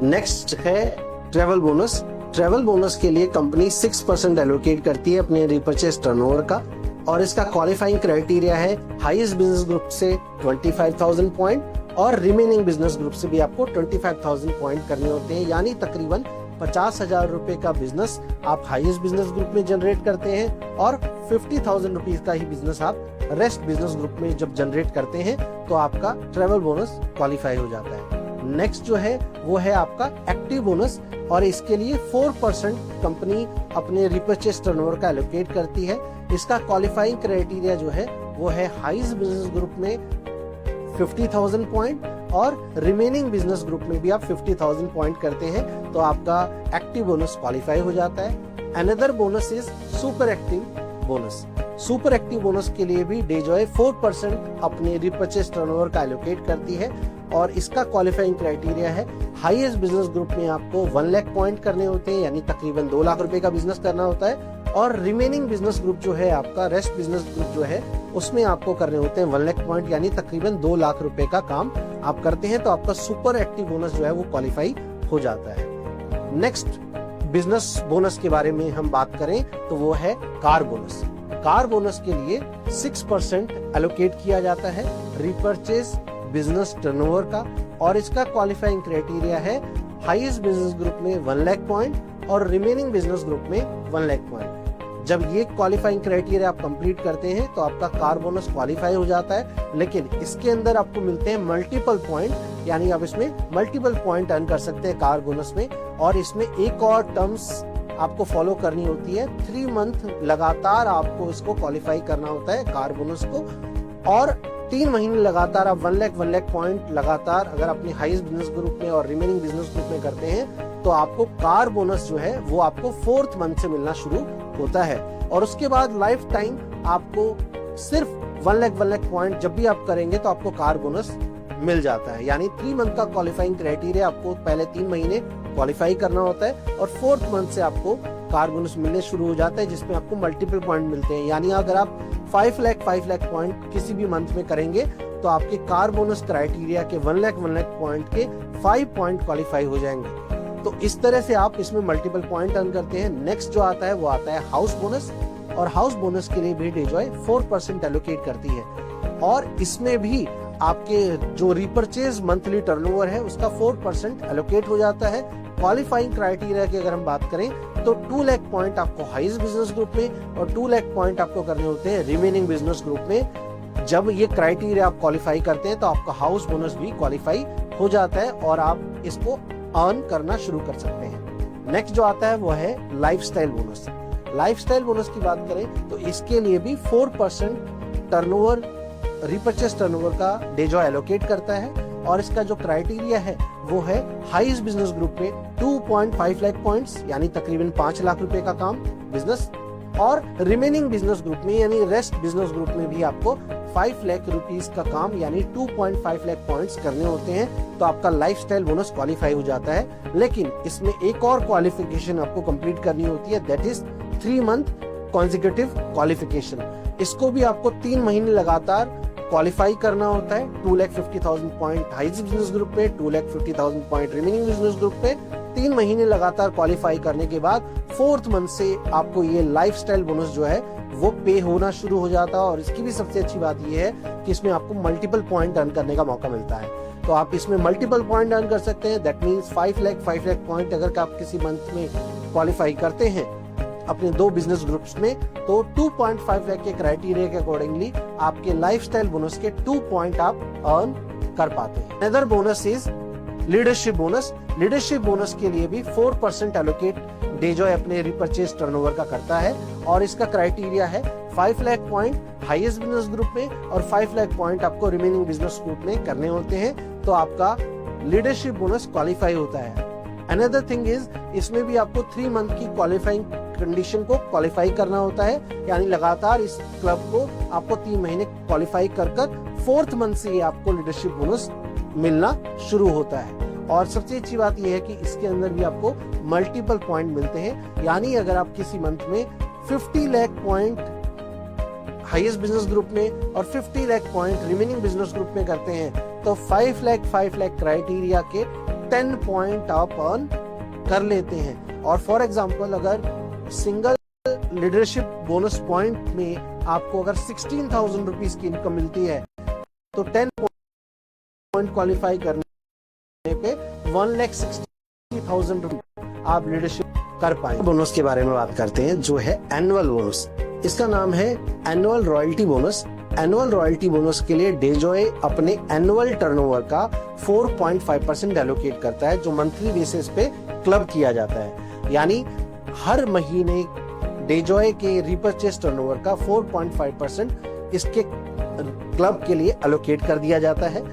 B: नेक्स्ट है ट्रेवल बोनस। ट्रेवल बोनस के लिए कंपनी 6% एलोकेट करती है अपने रीपरचेज टर्नओवर का, और इसका क्वालिफाइंग क्राइटेरिया है हाईएस्ट बिजनेस ग्रुप से 25,000 पॉइंट और रिमेनिंग बिजनेस ग्रुप से भी आपको 25,000 पॉइंट करने होते हैं। यानी तकरीबन 50,000 रुपए का बिजनेस आप हाईएस्ट बिजनेस ग्रुप में जनरेट करते हैं और 50,000 रुपीज का ही बिजनेस आप रेस्ट बिजनेस ग्रुप में जब जनरेट करते हैं तो आपका ट्रेवल बोनस क्वालिफाई हो जाता है। नेक्स्ट जो है वो है आपका एक्टिव बोनस, और इसके लिए 4% कंपनी अपने रीपरचेज टर्नओवर का एलोकेट करती है। इसका क्वालिफाइंग क्राइटेरिया जो है वो है हाईएस्ट बिजनेस ग्रुप में 50,000 पॉइंट और रिमेनिंग बिजनेस ग्रुप में भी आप 50,000 पॉइंट करते हैं तो आपका एक्टिव बोनस क्वालिफाई हो जाता है। Another bonus is super active bonus. Super active bonus के लिए भी डेजॉय 4% अपने रीपरचेज टर्नओवर का एलोकेट करती है, और इसका क्वालिफाइंग क्राइटेरिया है हाईएस्ट बिजनेस ग्रुप में आपको 1 लाख पॉइंट करने होते हैं, यानी तकरीबन 2 लाख रुपए का बिजनेस करना होता है, और रिमेनिंग बिजनेस ग्रुप जो है आपका रेस्ट बिजनेस ग्रुप जो है उसमें आपको करने होते हैं 1 लाख पॉइंट, यानी तकरीबन 2 लाख रुपए का काम आप करते हैं तो आपका सुपर एक्टिव बोनस जो है वो क्वालिफाई हो जाता है। नेक्स्ट बिजनेस बोनस के बारे में हम बात करें तो वो है कार बोनस। कार बोनस के लिए 6% एलोकेट किया जाता है रीपरचेज बिजनेस टर्नओवर का, और इसका क्वालिफाइंग क्राइटेरिया है हाईएस्ट बिजनेस ग्रुप में 1 लाख पॉइंट और रिमेनिंग बिजनेस ग्रुप में 1 लाख पॉइंट। जब ये क्वालिफाइंग क्राइटेरिया आप कंप्लीट करते हैं तो आपका कार बोनस क्वालिफाई हो जाता है, लेकिन इसके अंदर आपको मिलते हैं मल्टीपल पॉइंट, यानी आप इसमें मल्टीपल पॉइंट अर्न कर सकते हैं कार बोनस में। और इसमें एक और टर्म्स आपको फॉलो करनी होती है, 3 मंथ लगातार आपको इसको क्वालिफाई करना होता है कार बोनस को, और 3 महीने लगातार आप 1 लाख पॉइंट लगातार अगर अपने हाईएस्ट बिजनेस ग्रुप में और रिमेनिंग बिजनेस ग्रुप में करते हैं तो आपको कार बोनस जो है वो आपको 4th मंथ से मिलना शुरू होता है, और उसके बाद लाइफ टाइम आपको सिर्फ 1 लाख पॉइंट जब भी आप करेंगे तो आपको कार बोनस मिल जाता है। यानी 3 मंथ का क्वालिफाइंग क्राइटेरिया आपको पहले 3 महीने क्वालिफाई करना होता है, और 4th मंथ से आपको कार बोनस मिलने शुरू हो जाता है जिसमें आपको मल्टीपल पॉइंट मिलते हैं। यानी अगर आप 5 लाख पॉइंट किसी भी मंथ में करेंगे तो आपके कार बोनस क्राइटेरिया के 1 लाख पॉइंट के 5 पॉइंट क्वालिफाई हो जाएंगे। तो इस तरह से आप इसमें मल्टीपल पॉइंट अर्न करते हैं। नेक्स्ट जो आता है वो आता है हाउस बोनस, और हाउस बोनस के लिए भी डेजॉय 4% एलोकेट करती है, और इसमें भी आपके जो रीपरचेज मंथली टर्नओवर है उसका 4% एलोकेट हो जाता है। क्वालिफाइंग क्राइटेरिया की अगर हम बात करें तो 2 लाख पॉइंट आपको हाईएस्ट बिजनेस ग्रुप में और 2 लाख पॉइंट आपको करने होते हैं रिमेनिंग बिजनेस ग्रुप में। जब ये क्राइटेरिया आप क्वालिफाई करते हैं तो आपका हाउस बोनस भी क्वालिफाई हो जाता है और आप इसको अर्न करना शुरू कर सकते हैं। नेक्स्ट जो आता है वो है लाइफस्टाइल बोनस। लाइफस्टाइल बोनस की बात करें तो इसके लिए भी 4% टर्नओवर रीपरचेज टर्नओवर का डेजॉय एलोकेट करता है, और इसका जो क्राइटेरिया है वो है हाईएस्ट बिजनेस ग्रुप में 2.5 लाख पॉइंट्स, यानी तकरीबन 5 लाख रुपए का काम बिजनेस, और रिमेनिंग बिजनेस ग्रुप में यानी रेस्ट बिजनेस ग्रुप में भी आपको 5 लाख रुपीस का काम यानी 2.5 लाख पॉइंट्स करने होते हैं, तो आपका लाइफस्टाइल बोनस क्वालिफाई हो जाता है। लेकिन इसमें एक और क्वालिफिकेशन आपको कंप्लीट करनी होती है, that is 3 month consecutive qualification. इसको भी आपको 3 महीने लगातार क्वालिफाई करना होता है। 2,50,000 पॉइंट हाईएस्ट बिजनेस ग्रुप पे, 2,50,000 पॉइंट रिमेनिंग बिजनेस ग्रुप पे 3 महीने लगातार क्वालिफाई करने के बाद 4th मंथ से आपको ये लाइफस्टाइल बोनस जो है वो पे होना शुरू हो जाता है। और इसकी भी सबसे अच्छी बात ये है कि इसमें आपको मल्टीपल पॉइंट अर्न करने का मौका मिलता है। तो आप इसमें मल्टीपल पॉइंट अर्न कर सकते हैं। दैट मीन्स 5 लाख पॉइंट अगर आप किसी मंथ में क्वालिफाई करते हैं अपने 2 बिजनेस ग्रुप्स में, तो 2.5 लाख के क्राइटेरिया के अकॉर्डिंगली आपके लाइफस्टाइल बोनस के 2 पॉइंट आप अर्न कर पाते हैं। Other bonus is leadership bonus. Leadership bonus के लिए भी 4% एलोकेट डेजॉय अपने रिपर्चेज टर्नओवर का करता है और इसका क्राइटेरिया है 5 lakh point highest business group में और 5 लाख पॉइंट आपको रिमेनिंग बिजनेस ग्रुप में करने होते हैं, तो आपका लीडरशिप बोनस क्वालिफाई होता है। अनदर थिंग इज इसमें भी आपको 3 मंथ की क्वालिफाइंग कंडीशन को क्वालिफाई करना होता है, यानी लगातार इस क्लब को आपको 3 महीने क्वालिफाई कर 4th मंथ से आपको लीडरशिप बोनस मिलना शुरू होता है। और सबसे अच्छी बात यह है कि इसके अंदर भी आपको मल्टीपल पॉइंट मिलते हैं, यानी अगर आप किसी मंथ में 50 lakh point highest business group में और 50 lakh point remaining business group में करते हैं, तो 5 लाख क्राइटेरिया के 10 पॉइंट आप अर्न कर लेते हैं। और फॉर एग्जांपल अगर सिंगल लीडरशिप बोनस पॉइंट में आपको अगर 16,000 रुपीस की इनकम मिलती है, तो 10 पॉइंट क्वालिफाई करने पे 1,60,000 रुपीस आप लीडरशिप कर पाएंगे। बोनस के बारे में बात करते हैं जो है एनुअल बोनस। इसका नाम है annual royalty bonus. Annual royalty bonus के लिए डेजॉय अपने एनुअल टर्नओवर का 4.5% एलोकेट करता है, जो मंथली बेसिस पे क्लब किया जाता है। यानी हर महीने डेजॉय के रिपर्चेज टर्नओवर का 4.5% इसके क्लब के लिए एलोकेट कर दिया जाता है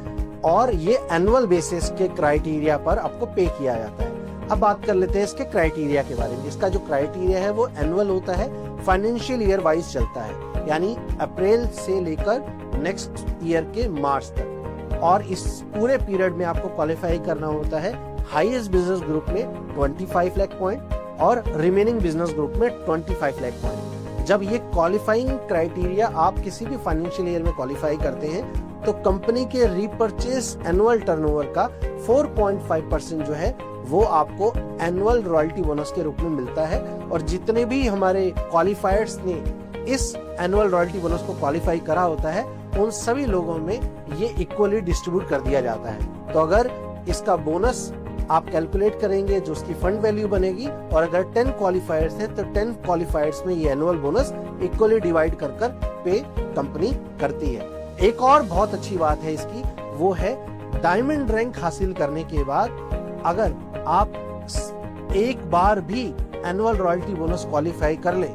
B: और ये एनुअल बेसिस के क्राइटेरिया पर आपको पे किया जाता है। अब बात कर लेते हैं इसके क्राइटेरिया के बारे में। इसका जो क्राइटेरिया है वो एनुअल होता है, फाइनेंशियल ईयर वाइज चलता है, यानी अप्रैल से लेकर नेक्स्ट ईयर के मार्च तक। और इस पूरे पीरियड में आपको क्वालिफाई करना होता है हाईएस्ट बिजनेस ग्रुप में 25 लाख पॉइंट और रिमेनिंग बिजनेस ग्रुप में 25 लाख पॉइंट। जब ये क्वालिफाइंग क्राइटेरिया आप किसी भी फाइनेंशियल ईयर में क्वालिफाई करते हैं, तो कंपनी के रीपर्चेस एनुअल टर्नओवर का 4.5% जो है वो आपको एनुअल रॉयल्टी बोनस के रूप में मिलता है। और जितने भी हमारे क्वालिफायर्स ने इस एनुअल रॉयल्टी बोनस को क्वालिफाई करा होता है, उन सभी लोगों में ये इक्वली डिस्ट्रीब्यूट कर दिया जाता है। तो अगर इसका बोनस आप कैलकुलेट करेंगे जो उसकी फंड वैल्यू बनेगी, और अगर 10 क्वालिफायर्स हैं तो 10 क्वालिफायर्स में ये एनुअल बोनस इक्वली डिवाइड कर पे कंपनी करती है। एक और बहुत अच्छी बात है इसकी, वो है डायमंड रैंक हासिल करने के बाद अगर आप एक बार भी एनुअल रॉयल्टी बोनस क्वालिफाई कर ले,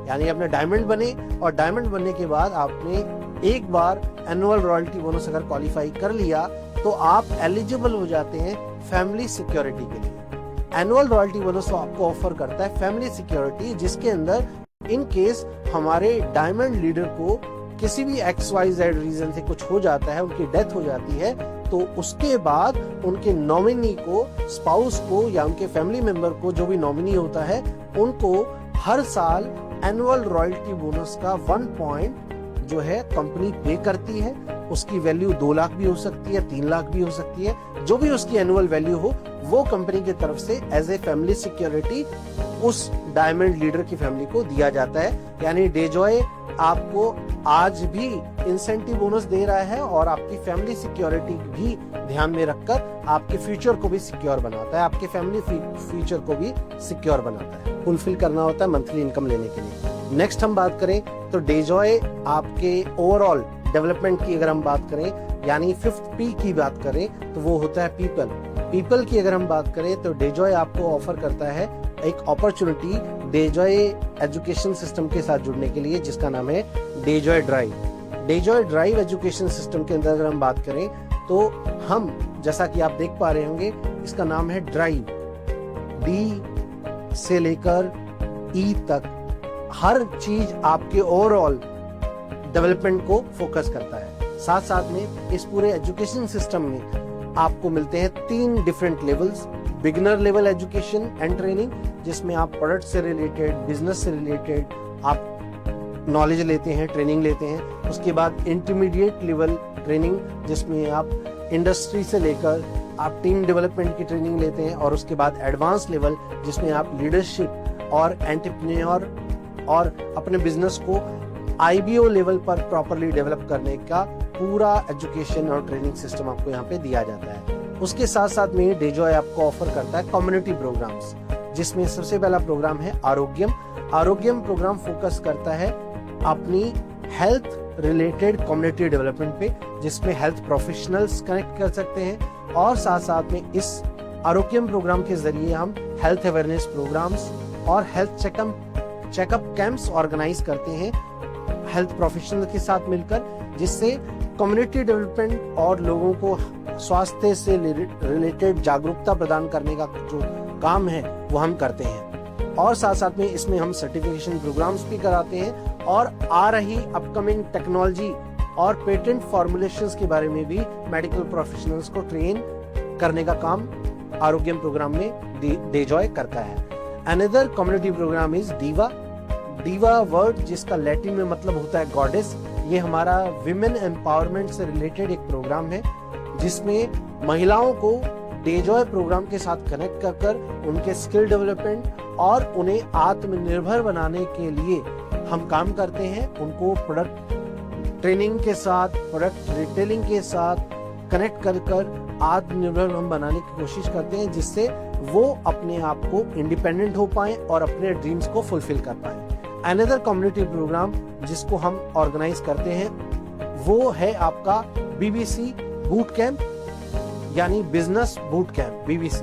B: यानी अपने डायमंड बने और डायमंड बनने के बाद आपने एक बार एनुअल रॉयल्टी बोनस अगर क्वालिफाई कर लिया, तो आप एलिजिबल हो जाते हैं फैमिली सिक्योरिटी के लिए। एनुअल रॉयल्टी बोनस आपको ऑफर करता है फैमिली सिक्योरिटी, जिसके अंदर इन केस हमारे डायमंड लीडर को किसी भी XYZ रीजन से कुछ हो जाता है, उनकी डेथ हो जाती है, तो उसके बाद उनके नॉमिनी को, स्पाउस को या उनके फैमिली मेंबर को, जो भी नॉमिनी होता है, उनको हर साल एनुअल रॉयल्टी बोनस का 1 पॉइंट जो है कंपनी पे करती है। उसकी वैल्यू 2 लाख भी हो सकती है, 3 लाख भी हो सकती है, जो भी उसकी एनुअल वैल्यू हो वो कंपनी की तरफ से एज ए फैमिली सिक्योरिटी उस डायमंड लीडर की फैमिली को दिया जाता है। यानी डेजॉय आपको आज भी इंसेंटिव बोनस दे रहा है और आपकी फैमिली सिक्योरिटी भी ध्यान में रखकर आपके फ्यूचर को भी सिक्योर बनाता है, आपके फैमिली फ्यूचर को भी सिक्योर बनाता है। फुलफिल करना होता है मंथली इनकम लेने के लिए। नेक्स्ट हम बात करें तो डेजॉय आपके ओवरऑल डेवलपमेंट की अगर हम बात करें, यानी 5th P की बात करें, तो वो होता है पीपल। पीपल की अगर हम बात करें तो डेजॉय आपको ऑफर करता है एक अपॉर्चुनिटी डेजॉय एजुकेशन सिस्टम के साथ जुड़ने के लिए, जिसका नाम है Dejoy drive. Dejoy drive education system के अंदर अगर हम बात करें तो हम, जैसा कि आप देख पा रहे होंगे, इसका नाम है ड्राइव। D से लेकर E तक हर चीज आपके ओवरऑल डेवलपमेंट को फोकस करता है। साथ साथ में इस पूरे एजुकेशन सिस्टम में आपको मिलते हैं 3 different levels. Beginner level education and training, जिसमें आप प्रोडक्ट से रिलेटेड, बिजनेस से रिलेटेड आप नॉलेज लेते हैं, ट्रेनिंग लेते हैं। उसके बाद इंटरमीडिएट लेवल ट्रेनिंग, जिसमें आप इंडस्ट्री से लेकर आप टीम डेवलपमेंट की ट्रेनिंग लेते हैं। और उसके बाद एडवांस लेवल, जिसमें आप लीडरशिप और एंटरप्रेन्योर और अपने बिजनेस को IBO लेवल पर प्रॉपरली डेवलप करने का पूरा एजुकेशन और ट्रेनिंग सिस्टम आपको यहाँ पे दिया जाता है। उसके साथ साथ में डेजॉय आपको ऑफर करता है कम्युनिटी प्रोग्राम्स, जिसमें सबसे पहला प्रोग्राम है आरोग्यम। आरोग्यम प्रोग्राम फोकस करता है अपनी हेल्थ रिलेटेड कम्युनिटी डेवलपमेंट पे, जिसमें हेल्थ प्रोफेशनल्स कनेक्ट कर सकते हैं। और साथ साथ में इस आरोग्यम प्रोग्राम के जरिए हम हेल्थ अवेयरनेस प्रोग्राम्स और हेल्थ चेकअप कैंप्स ऑर्गेनाइज करते हैं हेल्थ प्रोफेशनल के साथ मिलकर, जिससे कम्युनिटी डेवलपमेंट और लोगों को स्वास्थ्य से रिलेटेड जागरूकता प्रदान करने का जो काम है वो हम करते हैं। और साथ साथ में इसमें हम सर्टिफिकेशन प्रोग्राम्स भी कराते हैं और आ रही अपकमिंग टेक्नोलॉजी और पेटेंट फॉर्मुलेशंस के बारे में भी मेडिकल प्रोफेशनल्स को ट्रेन करने का काम आरोग्यम प्रोग्राम में डेजॉय करता है। Another community program is diva. Diva word, जिसका लैटिन में मतलब होता है गॉडेस, ये हमारा विमेन एम्पावरमेंट से रिलेटेड एक प्रोग्राम है, जिसमें महिलाओं को डेजॉय प्रोग्राम के साथ कनेक्ट कर उनके स्किल डेवलपमेंट और उन्हें आत्मनिर्भर बनाने के लिए हम काम करते हैं। उनको प्रोडक्ट ट्रेनिंग के साथ, प्रोडक्ट रिटेलिंग के साथ कनेक्ट कर आत्मनिर्भर हम बनाने की कोशिश करते हैं, जिससे वो अपने आप को इंडिपेंडेंट हो पाए और अपने ड्रीम्स को फुलफिल कर पाए। अनदर कम्युनिटी प्रोग्राम जिसको हम ऑर्गेनाइज करते हैं वो है आपका BBC बूट कैंप, यानी बिजनेस बूट कैंप BBC।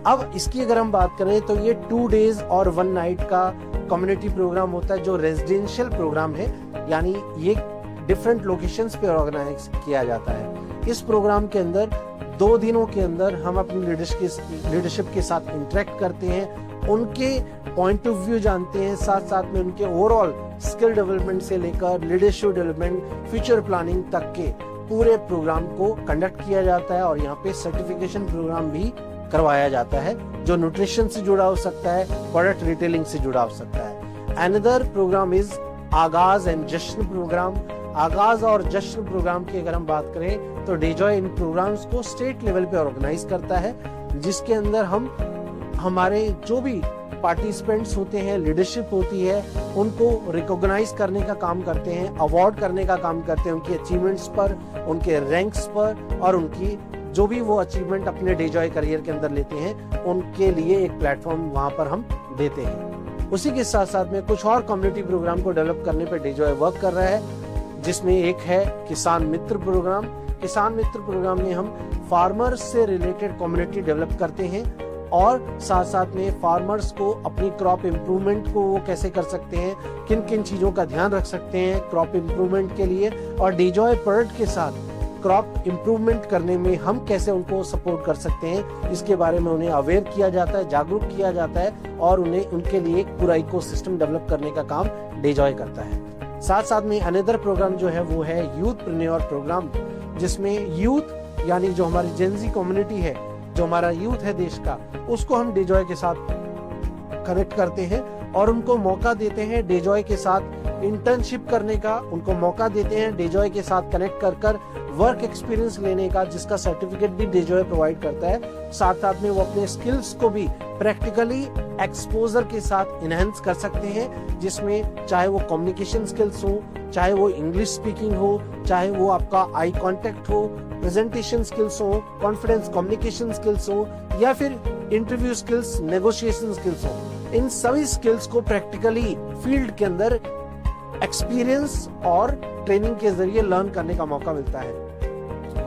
B: अब इसकी अगर हम बात करें तो ये 2 days और 1 night का कम्युनिटी प्रोग्राम होता है, जो रेजिडेंशियल प्रोग्राम है, यानी ये डिफरेंट लोकेशंस पे ऑर्गेनाइज किया जाता है। इस प्रोग्राम के अंदर 2 दिनों के अंदर हम अपनी लीडरशिप के साथ इंटरेक्ट करते हैं, उनके पॉइंट ऑफ व्यू जानते हैं, साथ साथ में उनके ओवरऑल स्किल डेवलपमेंट से लेकर लीडरशिप डेवलपमेंट, फ्यूचर प्लानिंग तक के पूरे प्रोग्राम को कंडक्ट किया जाता है। और यहाँ पे सर्टिफिकेशन प्रोग्राम भी करवाया जाता है, जो न्यूट्रिशन से जुड़ा हो सकता है, प्रोडक्ट रिटेलिंग से जुड़ा हो सकता है। अनदर प्रोग्राम इज आगाज एंड जश्न प्रोग्राम। आगाज और जश्न प्रोग्राम की अगर हम बात करें तो डेजॉय इन प्रोग्राम्स को स्टेट लेवल पे ऑर्गेनाइज करता है, जिसके अंदर हम हमारे जो भी पार्टिसिपेंट्स होते हैं, लीडरशिप होती है, उनको रिकॉग्नाइज करने का काम करते हैं, अवार्ड करने का काम करते हैं उनकी अचीवमेंट्स पर, उनके रैंक्स पर, और उनकी जो भी वो अचीवमेंट अपने डेजॉय करियर के अंदर लेते हैं उनके लिए एक प्लेटफॉर्म वहां पर हम देते हैं। उसी के साथ साथ में कुछ और कम्युनिटी प्रोग्राम को डेवलप करने पर डेजॉय वर्क कर रहा है, जिसमें एक है किसान मित्र प्रोग्राम। किसान मित्र प्रोग्राम में हम फार्मर्स से रिलेटेड कम्युनिटी डेवलप करते हैं और साथ साथ में फार्मर्स को अपनी क्रॉप इम्प्रूवमेंट को वो कैसे कर सकते हैं, किन किन चीजों का ध्यान रख सकते हैं क्रॉप इम्प्रूवमेंट के लिए, और डेजॉय प्रोडक्ट के साथ क्रॉप इम्प्रूवमेंट करने में हम कैसे उनको सपोर्ट कर सकते हैं, इसके बारे में उन्हें अवेयर किया जाता है, जागरूक किया जाता है और उन्हें उनके लिए एक पूरा इकोसिस्टम डेवलप करने का काम डेजॉय करता है। साथ साथ में अनदर प्रोग्राम जो है वो है यूथप्रेन्योर प्रोग्राम, जिसमें यूथ यानी जो हमारी जेनजी कम्युनिटी है, जो हमारा यूथ है देश का, उसको हम डेजॉय के साथ कनेक्ट करते हैं और उनको मौका देते हैं डेजॉय के साथ इंटर्नशिप करने का, उनको मौका देते हैं डेजॉय के साथ कनेक्ट कर वर्क एक्सपीरियंस लेने का, जिसका सर्टिफिकेट भी डेजॉय प्रोवाइड करता है। साथ साथ में वो अपने स्किल्स को भी प्रैक्टिकली एक्सपोजर के साथ इनहेंस कर सकते हैं, जिसमें चाहे वो कम्युनिकेशन स्किल्स हो, चाहे वो इंग्लिश स्पीकिंग हो, चाहे वो आपका आई कांटेक्ट हो, प्रेजेंटेशन स्किल्स हो, कॉन्फिडेंस कम्युनिकेशन स्किल्स हो, या फिर इंटरव्यू स्किल्स, नेगोशिएशन स्किल्स हो। इन सभी स्किल्स को प्रैक्टिकली फील्ड के अंदर एक्सपीरियंस और ट्रेनिंग के जरिए लर्न करने का मौका मिलता है।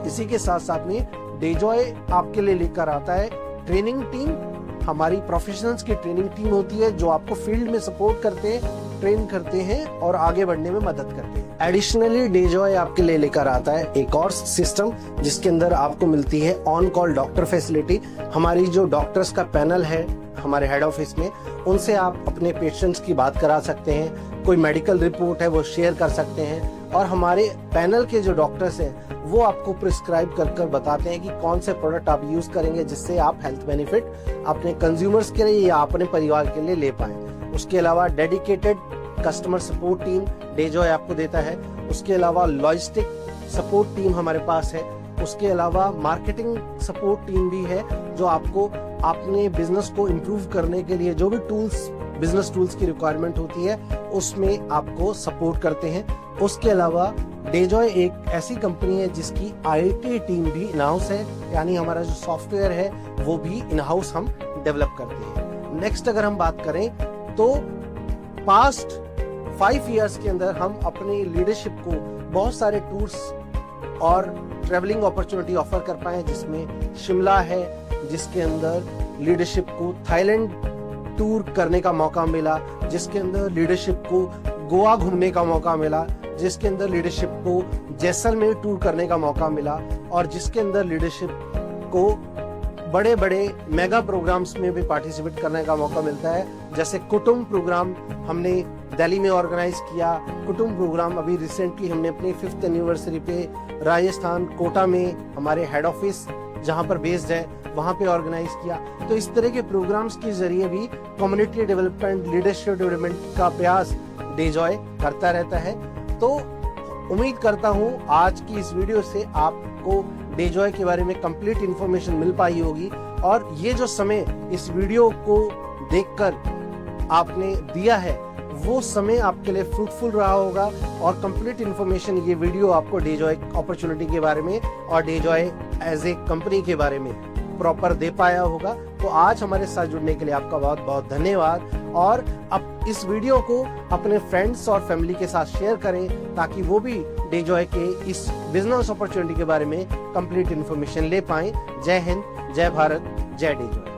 B: इसी के साथ साथ में डेजॉय आपके लिए लेकर आता है ट्रेनिंग टीम। हमारी प्रोफेशनल्स की ट्रेनिंग टीम होती है जो आपको फील्ड में सपोर्ट करते हैं ट्रेन करते हैं और आगे बढ़ने में मदद करते हैं। एडिशनली डेजॉय आपके लिए लेकर आता है एक और सिस्टम जिसके अंदर आपको मिलती है ऑन कॉल डॉक्टर फैसिलिटी। हमारी जो डॉक्टर्स का पैनल है हमारे हेड ऑफिस में, उनसे आप अपने पेशेंट्स की बात करा सकते हैं, कोई मेडिकल रिपोर्ट है वो शेयर कर सकते हैं, और हमारे पैनल के जो डॉक्टर्स हैं वो आपको प्रिस्क्राइब कर बताते हैं कि कौन से प्रोडक्ट आप यूज करेंगे जिससे आप हेल्थ बेनिफिट अपने कंज्यूमर्स के लिए या अपने परिवार के लिए ले पाएं। उसके अलावा dedicated customer support team Dejoy आपको देता है। उसके अलावा लॉजिस्टिक सपोर्ट टीम हमारे पास है। उसके अलावा मार्केटिंग सपोर्ट टीम भी है जो आपको अपने बिजनेस को इम्प्रूव करने के लिए जो भी टूल्स बिजनेस टूल्स की रिक्वायरमेंट होती है उसमें आपको सपोर्ट करते हैं। उसके अलावा डेजॉय एक ऐसी कंपनी है जिसकी आईटी टीम भी इन हाउस है, यानी हमारा जो सॉफ्टवेयर है वो भी इन हाउस हम डेवलप करते हैं। नेक्स्ट अगर हम बात करें तो पास्ट 5 इयर्स के अंदर हम अपनी लीडरशिप को बहुत सारे टूर्स और ट्रेवलिंग अपॉर्चुनिटी ऑफर कर पाए, जिसमें शिमला है जिसके अंदर लीडरशिप को थाईलैंड टूर करने का मौका मिला, जिसके अंदर लीडरशिप को गोवा घूमने का मौका मिला, जिसके अंदर लीडरशिप को जैसलमेर टूर करने का मौका मिला, और जिसके अंदर लीडरशिप को बड़े बड़े मेगा प्रोग्राम्स में भी पार्टिसिपेट करने का मौका मिलता है। जैसे कुटुंब प्रोग्राम हमने दिल्ली में ऑर्गेनाइज किया। कुटुंब प्रोग्राम अभी रिसेंटली हमने अपनी 5th एनिवर्सरी पे राजस्थान कोटा में हमारे हेड ऑफिस जहां पर बेस्ड है वहां पे ऑर्गेनाइज किया। तो इस तरह के प्रोग्राम्स के जरिए भी कम्युनिटी डेवलपमेंट, लीडरशिप डेवलपमेंट का प्रयास डेजॉय करता रहता है। तो उम्मीद करता हूं आज की इस वीडियो से आपको डेजॉय के बारे में कंप्लीट इंफॉर्मेशन मिल पाई होगी, और ये जो समय इस वीडियो को देखकर आपने दिया है वो समय आपके लिए फ्रूटफुल रहा होगा, और कंप्लीट इंफॉर्मेशन ये वीडियो आपको डेजॉय अपॉर्चुनिटी के बारे में और डेजॉय एज ए कंपनी के बारे में प्रॉपर दे पाया होगा। तो आज हमारे साथ जुड़ने के लिए आपका बहुत बहुत धन्यवाद, और अब इस वीडियो को अपने फ्रेंड्स और फैमिली के साथ शेयर करें ताकि वो भी डेजॉय के इस बिजनेस अपॉर्चुनिटी के बारे में कंप्लीट इंफॉर्मेशन ले पाएं। जय हिंद, जय भारत, जय डेजॉय।